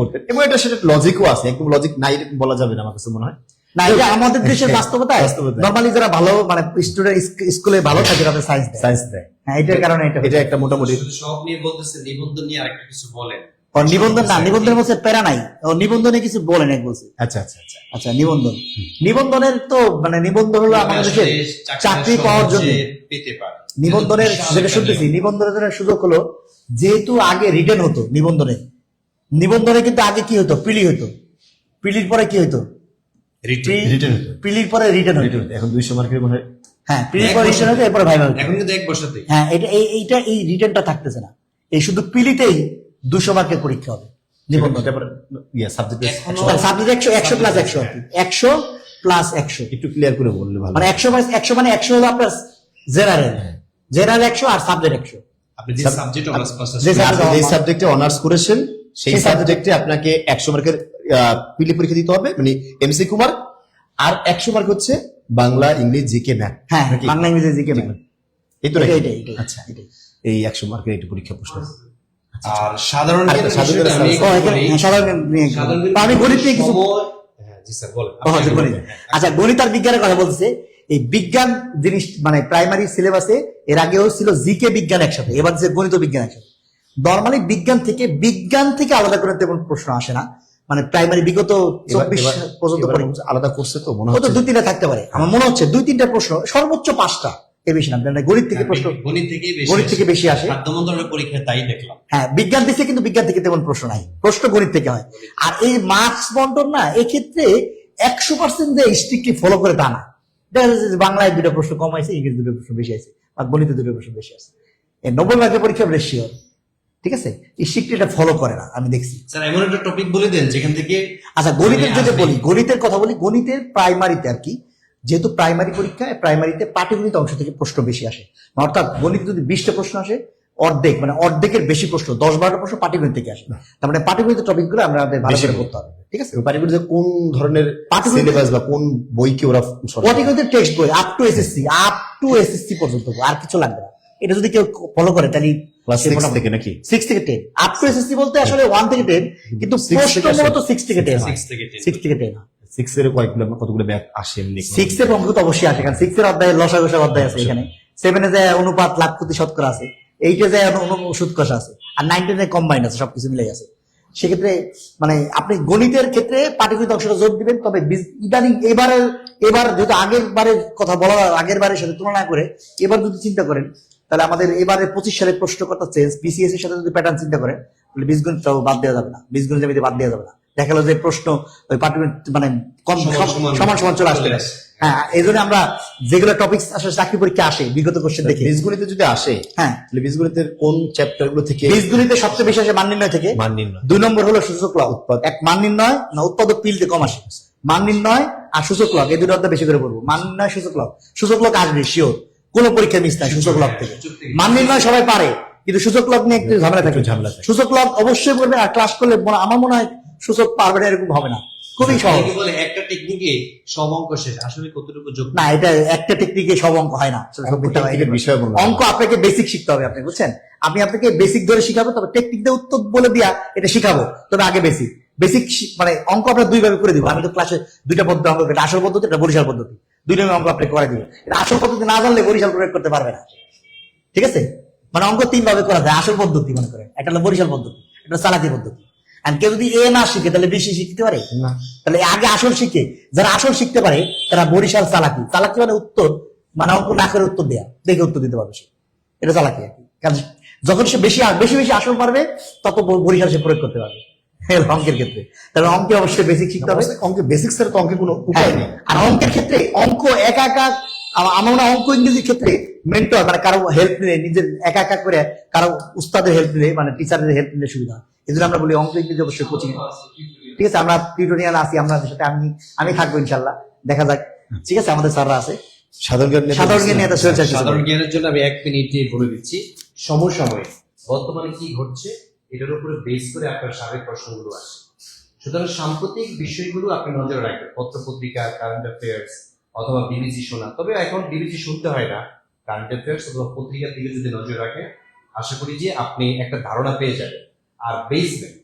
Speaker 3: করতেন, এবং এটা সেটা লজিকও আছে, একদম লজিক নাই এরকম বলা যাবে না আমার কাছে মনে হয়।
Speaker 2: না, এটা আমাদের দেশের বাস্তবতায়
Speaker 3: বাস্তবতায়।
Speaker 2: নরমালি যারা ভালো মানে স্টুডেন্ট স্কুলে ভালো থাকে তাদের সায়েন্স দেয়। হ্যাঁ, এটার কারণে
Speaker 3: এটা একটা মোটামুটি
Speaker 1: সব নিয়ে বলতেছে, নিবন্ধন নিয়ে আরেকটা কিছু বলেন।
Speaker 2: নিবন্ধন না, নিবন্ধনের মধ্যে প্যারা নাই। নিবন্ধনে কিছু বলেন এক বলছে।
Speaker 3: আচ্ছা।
Speaker 2: আচ্ছা, নিবন্ধনের তো মানে নিবন্ধন হলো আমাদের দেশের চাকরি পাওয়ার জন্য
Speaker 1: পেতে পারে।
Speaker 2: নিবন্ধনের যেটা শুনতেছি, নিবন্ধনের সুযোগ হলো যেহেতু আগে রিটেন হতো, নিবন্ধনে কিন্তু আগে কি হতো, পিলি হতো, পিলির পরে কি হতো, পিলির পরে রিটেন হতো।
Speaker 3: এখন 200 মার্কের মনে হয়।
Speaker 2: হ্যাঁ, পিলির পরে রিটেন হতো, এরপরে ভাইভা হতো।
Speaker 1: এখন কিন্তু এক বছরতেই।
Speaker 2: হ্যাঁ, এইটা এই রিটেনটা থাকতেছে না, এই শুধু পিলিতেই 200 মার্কের পরীক্ষা হবে নিবন্ধন। সাবজেক্ট 100+100 আর কি, 100+100
Speaker 3: একটু ক্লিয়ার করে বললে ভালো।
Speaker 2: মানে 100 মানে 100 হলো আপনার জেনারেল 100 আর সাবজেক্ট 100।
Speaker 1: আপনি যে সাবজেক্ট অনার্স পাস
Speaker 2: যে
Speaker 3: আপনি যে সাবজেক্টে অনার্স করেছেন সেই
Speaker 2: সেই
Speaker 3: সাবজেক্টে আপনাকে 100 মার্কের পিলি পরীক্ষা দিতে হবে, মানে এমসিকিউ মার্ক, আর 100 মার্ক হচ্ছে বাংলা, ইংলিশ, জিকে, ম্যাথ।
Speaker 2: হ্যাঁ, বাংলা ইংরেজি জিকে ম্যাথ।
Speaker 3: এই তো নাকি?
Speaker 2: এটাই।
Speaker 3: আচ্ছা, এই 100 মার্কের একটু পরীক্ষা প্রশ্ন।
Speaker 1: আর সাধারণ
Speaker 3: আর
Speaker 1: জ্ঞানের
Speaker 3: সাধারণ
Speaker 1: বিষয়টা আমি
Speaker 3: জ্ঞান,
Speaker 1: একটু
Speaker 2: ও, এখানে
Speaker 1: বলি।
Speaker 2: সাধারণ নিয়ে
Speaker 1: সাধারণ জ্ঞান
Speaker 2: আমি গণিত নিয়ে কিছু
Speaker 1: হ্যাঁ জি স্যার বলেন।
Speaker 2: ও, আচ্ছা, গণিত। আচ্ছা, গণিত আর বিজ্ঞানের কথা বলতেছে। এই বিজ্ঞান জিনিস মানে প্রাইমারি সিলেবাসে এর আগেও ছিল জিকে বিজ্ঞান একসাথে, এবার যে গণিত বিজ্ঞান একসাথে। নর্মালি বিজ্ঞান থেকে আলাদা করে তেমন প্রশ্ন আসে না, মানে প্রাইমারি বিগত 24 পর্যন্ত
Speaker 3: এবার
Speaker 2: পরীক্ষা
Speaker 3: আলাদা করছে তো মনে
Speaker 2: ও তো
Speaker 3: হচ্ছে।
Speaker 2: 2-3টা থাকতে পারে আমার মনে হচ্ছে, 2-3টা প্রশ্ন সর্বোচ্চ 5টা, এর বেশি না। মানে গণিত থেকে প্রশ্ন, গণিত থেকে বেশি আসে।
Speaker 1: খাদ্যমন্ত্রণের পরীক্ষা তাই দেখলাম।
Speaker 2: হ্যাঁ, বিজ্ঞান দিচ্ছে কিন্তু বিজ্ঞান থেকে তেমন প্রশ্ন নাই, প্রশ্ন গণিত থেকে হয়। আর এই মার্কস বন্টন না, এক্ষেত্রে 100% যে স্ট্রিক্টলি ফলো করে তা না। দেখা যাচ্ছে যে বাংলায় 2টা প্রশ্ন কম আছে, ইংরেজি 2টা প্রশ্ন বেশি আছে, আর গণিতে 2টা প্রশ্ন বেশি আছে। এই 90 মার্কের পরীক্ষা রেশিও, ঠিক আছে, স্ট্রিক্টলি এটা ফলো করে না, আমি দেখছি।
Speaker 1: স্যার এমন একটা টপিক বলে দেন যেখান থেকে
Speaker 2: আচ্ছা, গণিতের যদি
Speaker 1: আসবে।
Speaker 2: বলি, গণিতের কথা বলি, গণিতের প্রাইমারিতে আর কি, যেহেতু প্রাইমারি পরীক্ষা, প্রাইমারিতে পাটিগণিত অংশ থেকে প্রশ্ন বেশি আসে। অর্থাৎ গণিত যদি 20টা প্রশ্ন আসে, অর্ধেক মানে অর্ধেকের বেশি প্রশ্ন, 10-12টা প্রশ্ন পাটিগণিত থেকে আসে। তার মানে পাটিগণিতের টপিক গুলো আমাদের ভালো করে করতে হবে, ঠিক আছে।
Speaker 3: পাটিগণিতে কোন ধরনের
Speaker 2: পাটিগণিত-
Speaker 3: সিলেবাস বা কোন বইকে ওরা সরাসরি-
Speaker 2: পাটিগণিতের টেক্সট বই আপ টু এসএসসি পর্যন্ত, আর কিছু লাগবে না। এটা যদি কেউ ফলো করে তাহলে
Speaker 3: ক্লাস 6 থেকে নাকি?
Speaker 2: 6 থেকে 10 আপ টু এসএসসি বলতে আসলে 1 থেকে 10, কিন্তু
Speaker 3: 6
Speaker 2: প্রশ্ন
Speaker 3: থেকে
Speaker 2: মূলত 6 থেকে 10
Speaker 1: 6 থেকে 10
Speaker 2: 6 থেকে 10
Speaker 3: 6 এর কতগুলো ব্যাক আসে এমনি?
Speaker 2: 6 এর অঙ্ক তো অবশ্যই আসে, কারণ 6 এর অধ্যায়ে লসাগু অধ্যায় আছে, এখানে 7 এ যায় অনুপাত, লাভ, ক্ষতি, শতকরা আছে, 8 এ যায় সুদ কষা আছে, আর 9 এ যায় কম্বাইন আছে, সবকিছু মিলে আছে। সেক্ষেত্রে মানে আপনি গণিতের ক্ষেত্রে পাটিগণিত অংশটা জোর দিবেন। তবে ইদানিং এবার যেহেতু আগের বারের কথা বলা, আগের বারের সাথে তুলনা করে এবার যদি চিন্তা করেন, তাহলে আমাদের এবারে 25 সালের প্রশ্নকর্তা চেঞ্জ, বিসিএস এর সাথে যদি প্যাটার্ন চিন্তা করেন, তাহলে বীজগণিতটাও বাদ দেওয়া যাবে না, বীজগণিত জ্যামিতি বাদ দেওয়া যাবে না। দেখা গেল যে প্রশ্ন ওই পাটিগণিত মানে সমান সমান চলে আসতে পারে। হ্যাঁ, এই জন্য আমরা যেগুলো টপিকস আসলে চাকরি পরীক্ষা আসে বিগত কোশ্চেন দেখে,
Speaker 3: বীজগণিতে যদি আসে,
Speaker 2: হ্যাঁ,
Speaker 3: তাহলে বীজগণিতের কোন চ্যাপ্টার গুলো থেকে
Speaker 2: বীজগণিতে সবচেয়ে বেশি আসে মান নির্ণয় থেকে।
Speaker 3: মান নির্ণয়?
Speaker 2: 2 নম্বর হলো সূচক লগ, এক মান নির্ণয় না উৎপাদক পিলতে কম আসে, মান নির্ণয় আর সূচক লগ, এই দুটো অধ্যায় বেশি করে পড়বো। মান নির্ণয়, সূচক লগ আসবে শিওর, কোনো পরীক্ষা মিস নাই সূচক লগ থেকে। মান নির্ণয় সবাই পারে, কিন্তু সূচক লগ নিয়ে একটু ঝামেলা থাকে। সূচক লগ অবশ্যই করবে, আর ক্লাস করলে আমার মনে হয় সূচক পারবে না এরকম হবে না, খুবই সহজ।
Speaker 1: অনেকে বলে একটা টেকনিকে সব অঙ্ক শেষ, আসলে কতটুকু যোগ?
Speaker 2: না, এটা একটা টেকনিকে সব অঙ্ক হয় না,
Speaker 3: বিষয় বলবো।
Speaker 2: অঙ্ক আপনাকে বেসিক শিখতে হবে, আপনি বুঝছেন। আমি আপনাকে বেসিক ধরে শিখাবো, তবে টেকনিক দিয়ে উত্তর বলে দিয়া এটা শিখাবো, তবে আগে বেসিক মানে অঙ্ক আমরা 2 ভাবে করে দিব। আমি তো ক্লাসে 2টা পদ্ধতি অঙ্ক, এটা আসল পদ্ধতি, এটা বরিশাল পদ্ধতি, 2টা অঙ্ক আপনাকে করে দিব। এটা আসল পদ্ধতি না জানলে বরিশাল প্রয়োগ করতে পারবে না, ঠিক আছে। মানে অঙ্ক 3 ভাবে করা যায়, আসল পদ্ধতি মনে করেন, একটা হলো বরিশাল পদ্ধতি, একটা চালাকি পদ্ধতি। আর কেউ যদি এ না শিখে তাহলে বেশি শিখতে পারে না, তাহলে আগে আসল শিখে, যারা আসল শিখতে পারে তারা বরিশাল চালাকি মানে উত্তর, মানে অঙ্ক না করে উত্তর দেয়া, দেখে উত্তর দিতে পারবে সে, এটা চালাকি আর কি। কারণ যখন সে বেশি বেশি আসল পারবে, তত বরিশাল সে প্রয়োগ করতে পারবে অঙ্কের ক্ষেত্রে। তাহলে অঙ্কে অবশ্যই বেসিক শিখতে হবে,
Speaker 3: অঙ্কে বেসিক্স এর তো অঙ্কে কোনো উপায় নেই।
Speaker 2: আর অঙ্কের ক্ষেত্রে অঙ্ক একা একা, আমার মনে হয় অঙ্ক ইংরেজির ক্ষেত্রে মেন্টর মানে কারো হেল্প নিলে, নিজের একা একা করে কারো উস্তাদের হেল্প নিলে, মানে টিচারের হেল্প নিলে সুবিধা হয়। এই জন্য আমরা বলি অঙ্ক ইংরেজি অবশ্যই কোচিং, ঠিক আছে। আমরা টিউটোরিয়াল আছি, আমাদের সাথে আমি থাকবো ইনশাল্লাহ, দেখা যাক, ঠিক আছে। আমাদের স্যাররা আছে।
Speaker 3: সাধারণ জ্ঞান
Speaker 2: নিয়ে এত সোজা কিছু
Speaker 1: সাধারণ
Speaker 2: না।
Speaker 1: জ্ঞানের জন্য আমি 1 মিনিটে বলে দিচ্ছি। সমসাময়িক বর্তমানে কি ঘটছে এটার উপরে বেস করে আপনার সাবেক প্রশ্নগুলো আসে। সুতরাং সাম্প্রতিক বিষয়গুলো আপনি নজরে রাখবেন, পত্র পত্রিকা, কারেন্ট অ্যাফেয়ার্স অথবা বিবিসি শোনা। তবে এখন বিবিসি শুনতে হয় না, কারেন্ট অ্যাফেয়ার্স অথবা পত্রিকার দিকে যদি নজর রাখেন, আশা করি যে আপনি একটা ধারণা পেয়ে যাবেন। আর বেসমেন্ট,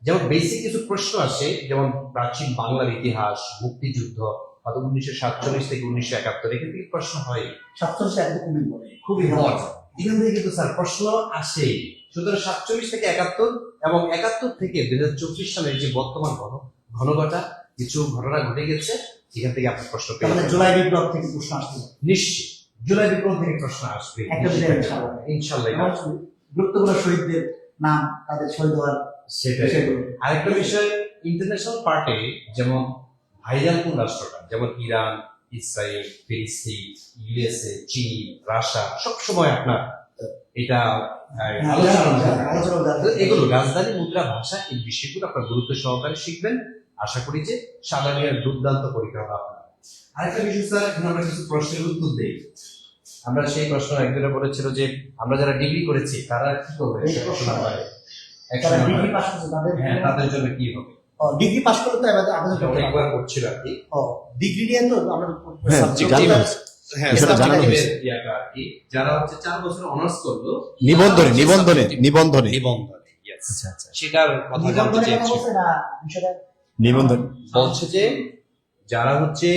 Speaker 1: যেমন বেসিক কিছু প্রশ্ন আসে, যেমন প্রাচীন বাংলার ইতিহাস, মুক্তিযুদ্ধ অথবা 1947 থেকে 1971, এখান থেকে প্রশ্ন হয়, খুবই হট, এখান থেকে কিন্তু স্যার প্রশ্ন আসেই। সুতরাং 47 থেকে 71 এবং 71 থেকে 2024 সালের যে বর্তমান ঘনঘটা কিছু ঘটনা ঘটে গেছে, এখান থেকে আপনি প্রশ্ন পেয়ে যাবেন।
Speaker 2: জুলাই বিপ্লব থেকে প্রশ্ন আসবে
Speaker 1: নিশ্চিত জুলাই বিপ্লব থেকে প্রশ্ন আসবে ইনশাআল্লাহ।
Speaker 2: গুরুত্বপূর্ণ শহীদদের নাম, তাদের শহীদ হওয়ার
Speaker 1: সেটাই। আরেকটা বিষয়, ইন্টারন্যাশনাল পার্টে যেমন ভাইরাল কোন রাষ্ট্রটা, যেমন ইরান, ইসরায়েল, ফিলিস্তিন, ইউএসএ, চীন, রাশিয়া, সবসময় আপনার এটা আলোচনা। এগুলো রাজধানী, মুদ্রা, ভাষা, এই বিষয়গুলো আপনার গুরুত্ব সহকারে শিখবেন। আশা করি যে সাধারণ দুর্দান্ত পরীক্ষা হবে আপনার। আরেকটা বিষয় স্যার, এখন আমরা কিছু প্রশ্নের উত্তর দেই। আমরা সেই প্রশ্ন একজনে বলেছিল যে আমরা যারা ডিগ্রি করেছি তারা কি করবে
Speaker 2: এই প্রশ্ন।
Speaker 1: একশো
Speaker 2: যারা
Speaker 1: নাম্বারে।
Speaker 2: ডিগ্রি পাস করছে তাদের
Speaker 1: হ্যাঁ, তাদের জন্য কি হবে?
Speaker 2: ডিগ্রি পাস করলে তো এবার আবেদন করতে পারবে।
Speaker 1: অনেকবার করছিল আর কি।
Speaker 2: ডিগ্রি নিয়ে তো আমরা
Speaker 3: হ্যাঁ,
Speaker 2: subject-
Speaker 3: জানানো হয়েছে।
Speaker 1: হ্যাঁ,
Speaker 3: বিষয়টা জানানো
Speaker 1: subjective
Speaker 3: হয়েছে।
Speaker 1: এর ইয়াটা আর কি। যারা হচ্ছে 4 বছর অনার্স করলো
Speaker 3: নিবন্ধনে
Speaker 1: তারা
Speaker 3: নিবন্ধনে
Speaker 1: subjective-
Speaker 3: নিবন্ধনে
Speaker 1: নিবন্ধনে, yes।
Speaker 3: আচ্ছা আচ্ছা
Speaker 1: সেটার কথা জানতে
Speaker 2: নিবন্ধনের কথা
Speaker 1: চেয়েছি।
Speaker 2: বলছে না বিষয়টা
Speaker 3: নিবন্ধন
Speaker 1: বলছে যে যারা হচ্ছে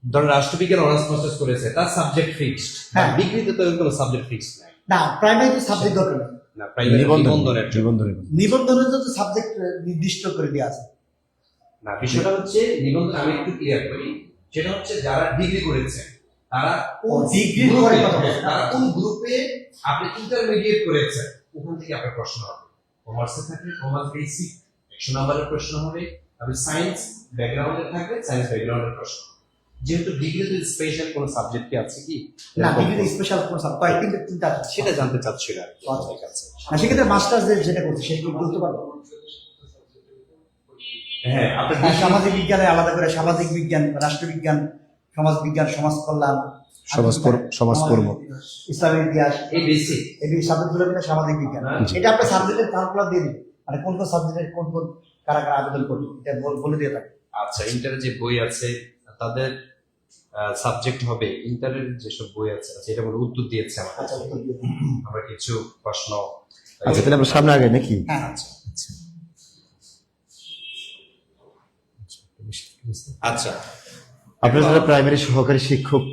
Speaker 1: ধরেন রাষ্ট্রবিজ্ঞান অনার্স মাস্টার্স করেছে তার সাবজেক্ট ফিক্সড।
Speaker 2: হ্যাঁ।
Speaker 1: ডিগ্রিতে তো কোনো সাবজেক্ট ফিক্সড নাই।
Speaker 2: না প্রাইমারি সাবজেক্ট দরকার নেই।
Speaker 1: না, প্রাইমারি নিবন্ধনের জন্য।
Speaker 3: নিবন্ধনে
Speaker 2: নিবন্ধনের তো সাবজেক্ট নির্দিষ্ট করে দেওয়া আছে।
Speaker 1: না, বিষয়টা হচ্ছে নিবন্ধন আমি একটু ক্লিয়ার করি। সেটা হচ্ছে যারা ডিগ্রি করেছে তারা
Speaker 2: ও, degree
Speaker 1: গ্রুপে-
Speaker 2: করে কথা বলছে।
Speaker 1: তারা কোন গ্রুপে আপনি ইন্টারমিডিয়েট করেছেন ওখান থেকে আপনার প্রশ্ন হবে। কমার্সে থাকলে কমার্স বেসিক 100 নম্বরের প্রশ্ন হবে। আপনি সায়েন্স ব্যাকগ্রাউন্ডে থাকলে সায়েন্স ব্যাকগ্রাউন্ডের প্রশ্ন। যেহেতু ডিগ্রিতে স্পেশাল কোনো সাবজেক্ট কি আছে কি?
Speaker 2: না ডিগ্রি স্পেশাল কোন সাবজেক্ট তিনটা আছে।
Speaker 1: সেটা জানতে চাচ্ছিল আর কি আপনার কাছে।
Speaker 2: না সেক্ষেত্রে মাস্টার্স যেটা করছে সেটা কি বলতে পারবো?
Speaker 1: হ্যাঁ, আপনার
Speaker 2: হ্যাঁ, সামাজিক বিজ্ঞানে আলাদা করে সামাজিক বিজ্ঞান, রাষ্ট্রবিজ্ঞান, সমাজ বিজ্ঞান, সমাজ কল্যাণ,
Speaker 3: সমাজকর্ম।
Speaker 2: ইসলামের ইতিহাস,
Speaker 1: এই বেসিক
Speaker 2: এই সাবজেক্টগুলো কিন্তু সামাজিক বিজ্ঞান।
Speaker 1: জি।
Speaker 2: এটা আপনার সাবজেক্টের ফর্মুলা দিয়ে দিন, মানে কোন কোন সাবজেক্টের কোন কোন কারা কারা আবেদন করবে এটা বলে দিয়ে থাকে।
Speaker 1: আচ্ছা, ইন্টারের যে বই আছে তাদের সাবজেক্ট হবে ইন্টারের যেসব বই আছে সেটা বলে উত্তর দিয়েছে আমাদের।
Speaker 2: আচ্ছা উত্তর দিয়ে দিন।
Speaker 1: আমরা কিছু প্রশ্ন
Speaker 3: আচ্ছা তাহলে আমরা সামনে আগে নাকি
Speaker 2: হ্যাঁ
Speaker 1: আচ্ছা
Speaker 3: আপনারা যারা প্রাইমারি সহকারী শিক্ষক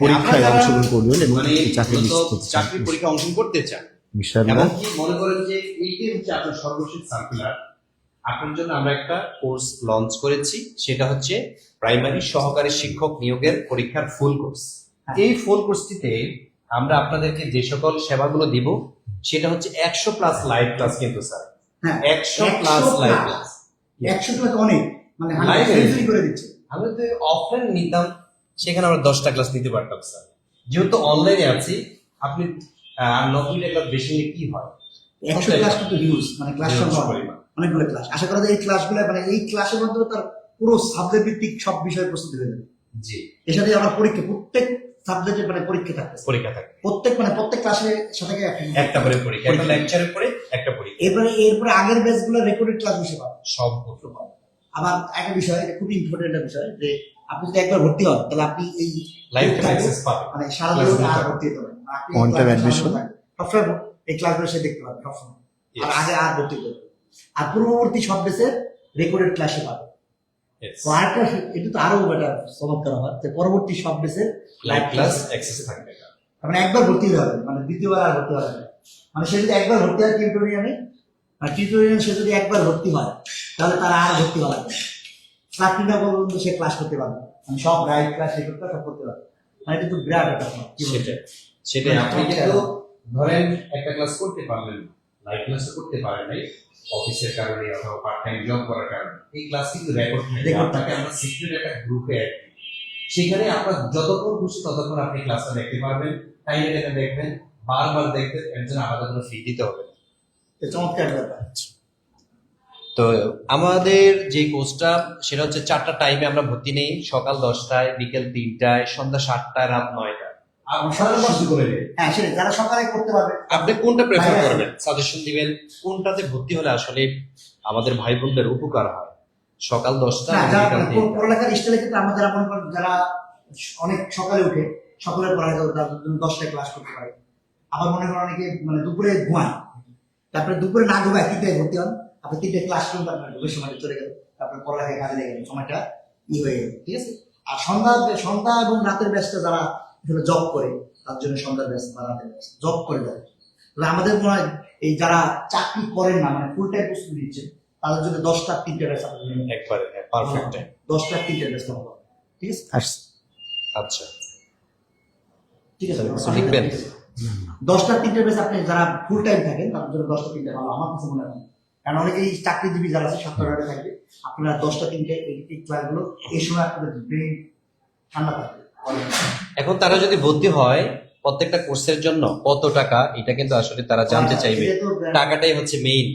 Speaker 3: পরীক্ষায়
Speaker 1: আপনারা
Speaker 3: অংশগ্রহণ করবেন এবং
Speaker 1: মানে
Speaker 3: চাকরি
Speaker 1: মূলত
Speaker 3: নিশ্চিত করতে চান,
Speaker 1: চাকরির পরীক্ষা অংশগ্রহণ করতে চান
Speaker 3: ইনশাআল্লাহ
Speaker 1: এমনকি মনে করেন যে এইটাই হচ্ছে আপনার সর্বশেষ সার্কুলার। আপনার জন্য আমরা একটা কোর্স লঞ্চ করেছি, সেটা হচ্ছে প্রাইমারি সহকারী শিক্ষক নিয়োগের পরীক্ষার ফুল কোর্স। এই ফুল কোর্সটিতে আমরা আপনাদেরকে যে সকল সেবাগুলো দিব সেটা হচ্ছে 100+ লাইভ ক্লাস কিন্তু স্যার,
Speaker 2: হ্যাঁ
Speaker 1: 100+ লাইভ ক্লাস।
Speaker 2: 100 প্লাস অনেক, মানে
Speaker 1: Live
Speaker 2: 100% করে দিচ্ছে।
Speaker 1: আমরা যদি অফলাইন নিতাম সেখানে আমরা 10টা ক্লাস নিতে পারতাম স্যার। যেহেতু অনলাইনে আছি আপনি 90টা ক্লাস বেশি নিলে কি হয়?
Speaker 2: 100 ক্লাস কিন্তু হিউজ, মানে ক্লাস
Speaker 1: Huge
Speaker 2: সংখ্যা
Speaker 1: পরিমাণ।
Speaker 2: অনেকগুলো ক্লাস। আশা করা যায় এই ক্লাসগুলো মানে এই ক্লাসের মাধ্যমে তার পুরো সাবজেক্ট ভিত্তিক সব বিষয়ে প্রস্তুতি হয়ে যাবে।
Speaker 1: জি,
Speaker 2: এর সাথে আমার পরীক্ষা প্রত্যেক সাবজেক্টে মানে পরীক্ষা থাকতেছে,
Speaker 1: পরীক্ষা থাকে
Speaker 2: প্রত্যেক ক্লাসের সাথে
Speaker 1: একটা করে পরীক্ষা, একটা লেকচারের পরে একটা পরীক্ষা,
Speaker 2: এরপরে আগের ব্যাচগুলো রেকর্ডেড ক্লাস হিসেবে পাবে।
Speaker 1: সব করতে পারে।
Speaker 2: আবার একটা বিষয়, এটা খুব ইম্পর্টেন্ট একটা বিষয়, যে আপনি যদি একবার ভর্তি হন তাহলে আপনি এই
Speaker 1: লাইফ টাইম অ্যাক্সেস পাবে।
Speaker 2: মানে সারা
Speaker 1: Class
Speaker 2: জীবন
Speaker 1: নিতে
Speaker 2: আর
Speaker 1: পারবে।
Speaker 2: ভর্তি হতে পারেন না। আপনি
Speaker 3: On time
Speaker 2: এই ক্লাসে
Speaker 3: admission?
Speaker 2: থাকবেন। সবসময় এই ক্লাসগুলো সে দেখতে পাবে সবসময়, আর
Speaker 1: Yes.
Speaker 2: আগে আর ভর্তি করবে। আর পূর্ববর্তী সব বেসের রেকর্ডেড ক্লাসে পাবে।
Speaker 1: Yes.
Speaker 2: তো আরেকটা, এটা তো আরো একটা চমৎকার হয় যে পরবর্তী সব বেসের
Speaker 1: লাইভ ক্লাস অ্যাক্সেস থাকবে।
Speaker 2: মানে একবার ভর্তি হতে হবে, মানে দ্বিতীয়বার আর ভর্তি হবে না। মানে সে যদি একবার ভর্তি হয় টিউটোরিয়ালে, আর টিউটোরিয়াল সে যদি একবার ভর্তি হয় তাহলে তার আর ভর্তি হওয়া লাগবে না। চাকরি না পর্যন্ত সে ক্লাস করতে পারবে, মানে সব রাইট ক্লাস রেকর্ড সব করতে পারবে। মানে এটা তো বিরাট একটা ব্যাপার। কি বলবো?
Speaker 1: সেটাই আপনি কিন্তু ধরেন একটা ক্লাস করতে পারলেন না, লাইভ ক্লাসও করতে পারেন নাই অফিসের কারণে অথবা পার্ট টাইম জব করার কারণে, এই ক্লাস কিন্তু রেকর্ড থাকে।
Speaker 2: Record
Speaker 1: আপনাকে আমরা সিক্রেট একটা গ্রুপে অ্যাড করি, সেখানে আপনার যতক্ষণ খুশি ততক্ষণ আপনি ক্লাসটা দেখতে পারবেন, টাইমে টাইমে দেখবেন, বারবার দেখবেন, এর জন্য আলাদা কোনো ফি দিতে হবে না।
Speaker 2: এটা চমৎকার ব্যাপার।
Speaker 1: তো আমাদের যে কোর্সটা সেটা হচ্ছে 4টা টাইমে আমরা ভর্তি নেই, সকাল 10টায়, বিকেল 3টায়, সন্ধ্যা 7টায়, রাত 9টায়। আপনারা শুরু করে দিন।
Speaker 2: হ্যাঁ সেটা যারা সকালে করতে পারবে।
Speaker 1: আপনি কোনটা প্রেফার
Speaker 2: হ্যাঁ,
Speaker 1: করবেন, সাজেশন দিবেন কোনটাতে ভর্তি হলে আসলে আমাদের ভাই বোনদের উপকার হয়, সকাল 10টা
Speaker 2: হ্যাঁ
Speaker 1: না
Speaker 2: যারা
Speaker 1: বিকাল 3টা?
Speaker 2: পড়ালেখার স্টাইলের ক্ষেত্রে আমরা যারা মনে করেন যারা অনেক সকালে উঠে সকালে পড়ালেখা করে তার জন্য 10টায় ক্লাস করতে পারে। আবার মনে করেন অনেকে মানে দুপুরে ঘুমায়, তারপরে দুপুরে না ঘুমায় 3টায় ভর্তি হন, আপনি 3টায় ক্লাস করুন, আপনার ঘুমের সময়টা চলে গেল, তারপরে পড়ালেখায় কাজে লেগে গেল, সময়টা হয়ে গেল। ঠিক আছে। আর সন্ধ্যা এবং রাতের ব্যাচটা যারা জব করে তার জন্য সন্ধ্যার ব্যাচ বা রাতের ব্যাচ জব করে দেয়। তাহলে আমাদের মনে হয় এই যারা চাকরি করেন না, মানে ফুল টাইম প্রস্তুতি দিচ্ছেন, তাদের জন্য 10টা 3টে ব্যাচ
Speaker 1: একবারে পারফেক্ট টাইম।
Speaker 2: 10টা 3টে ব্যাচ হবে। ঠিক আছে।
Speaker 3: আসছে।
Speaker 1: আচ্ছা,
Speaker 2: ঠিক আছে।
Speaker 1: কিছু লিখবেন?
Speaker 2: 10টা 3টে ব্যাচ আপনি যারা ফুল টাইম থাকেন তাদের জন্য 10টা 3টে ভালো আমার কাছে মনে হয়। কারণ অনেকেই চাকরিজীবী যারা আছে 7টা ঘন্টা থাকবে, আপনারা 10টা 3টে এই ক্লাসগুলো এই সময় আপনাদের ব্রেন ঠান্ডা থাকবে।
Speaker 1: এখন তারা যদি ভর্তি হয় প্রত্যেকটা কোর্সের জন্য কত টাকা, এটা কিন্তু আসলে তারা জানতে চাইবে।
Speaker 2: এটা তো
Speaker 1: টাকাটাই হচ্ছে মেইন।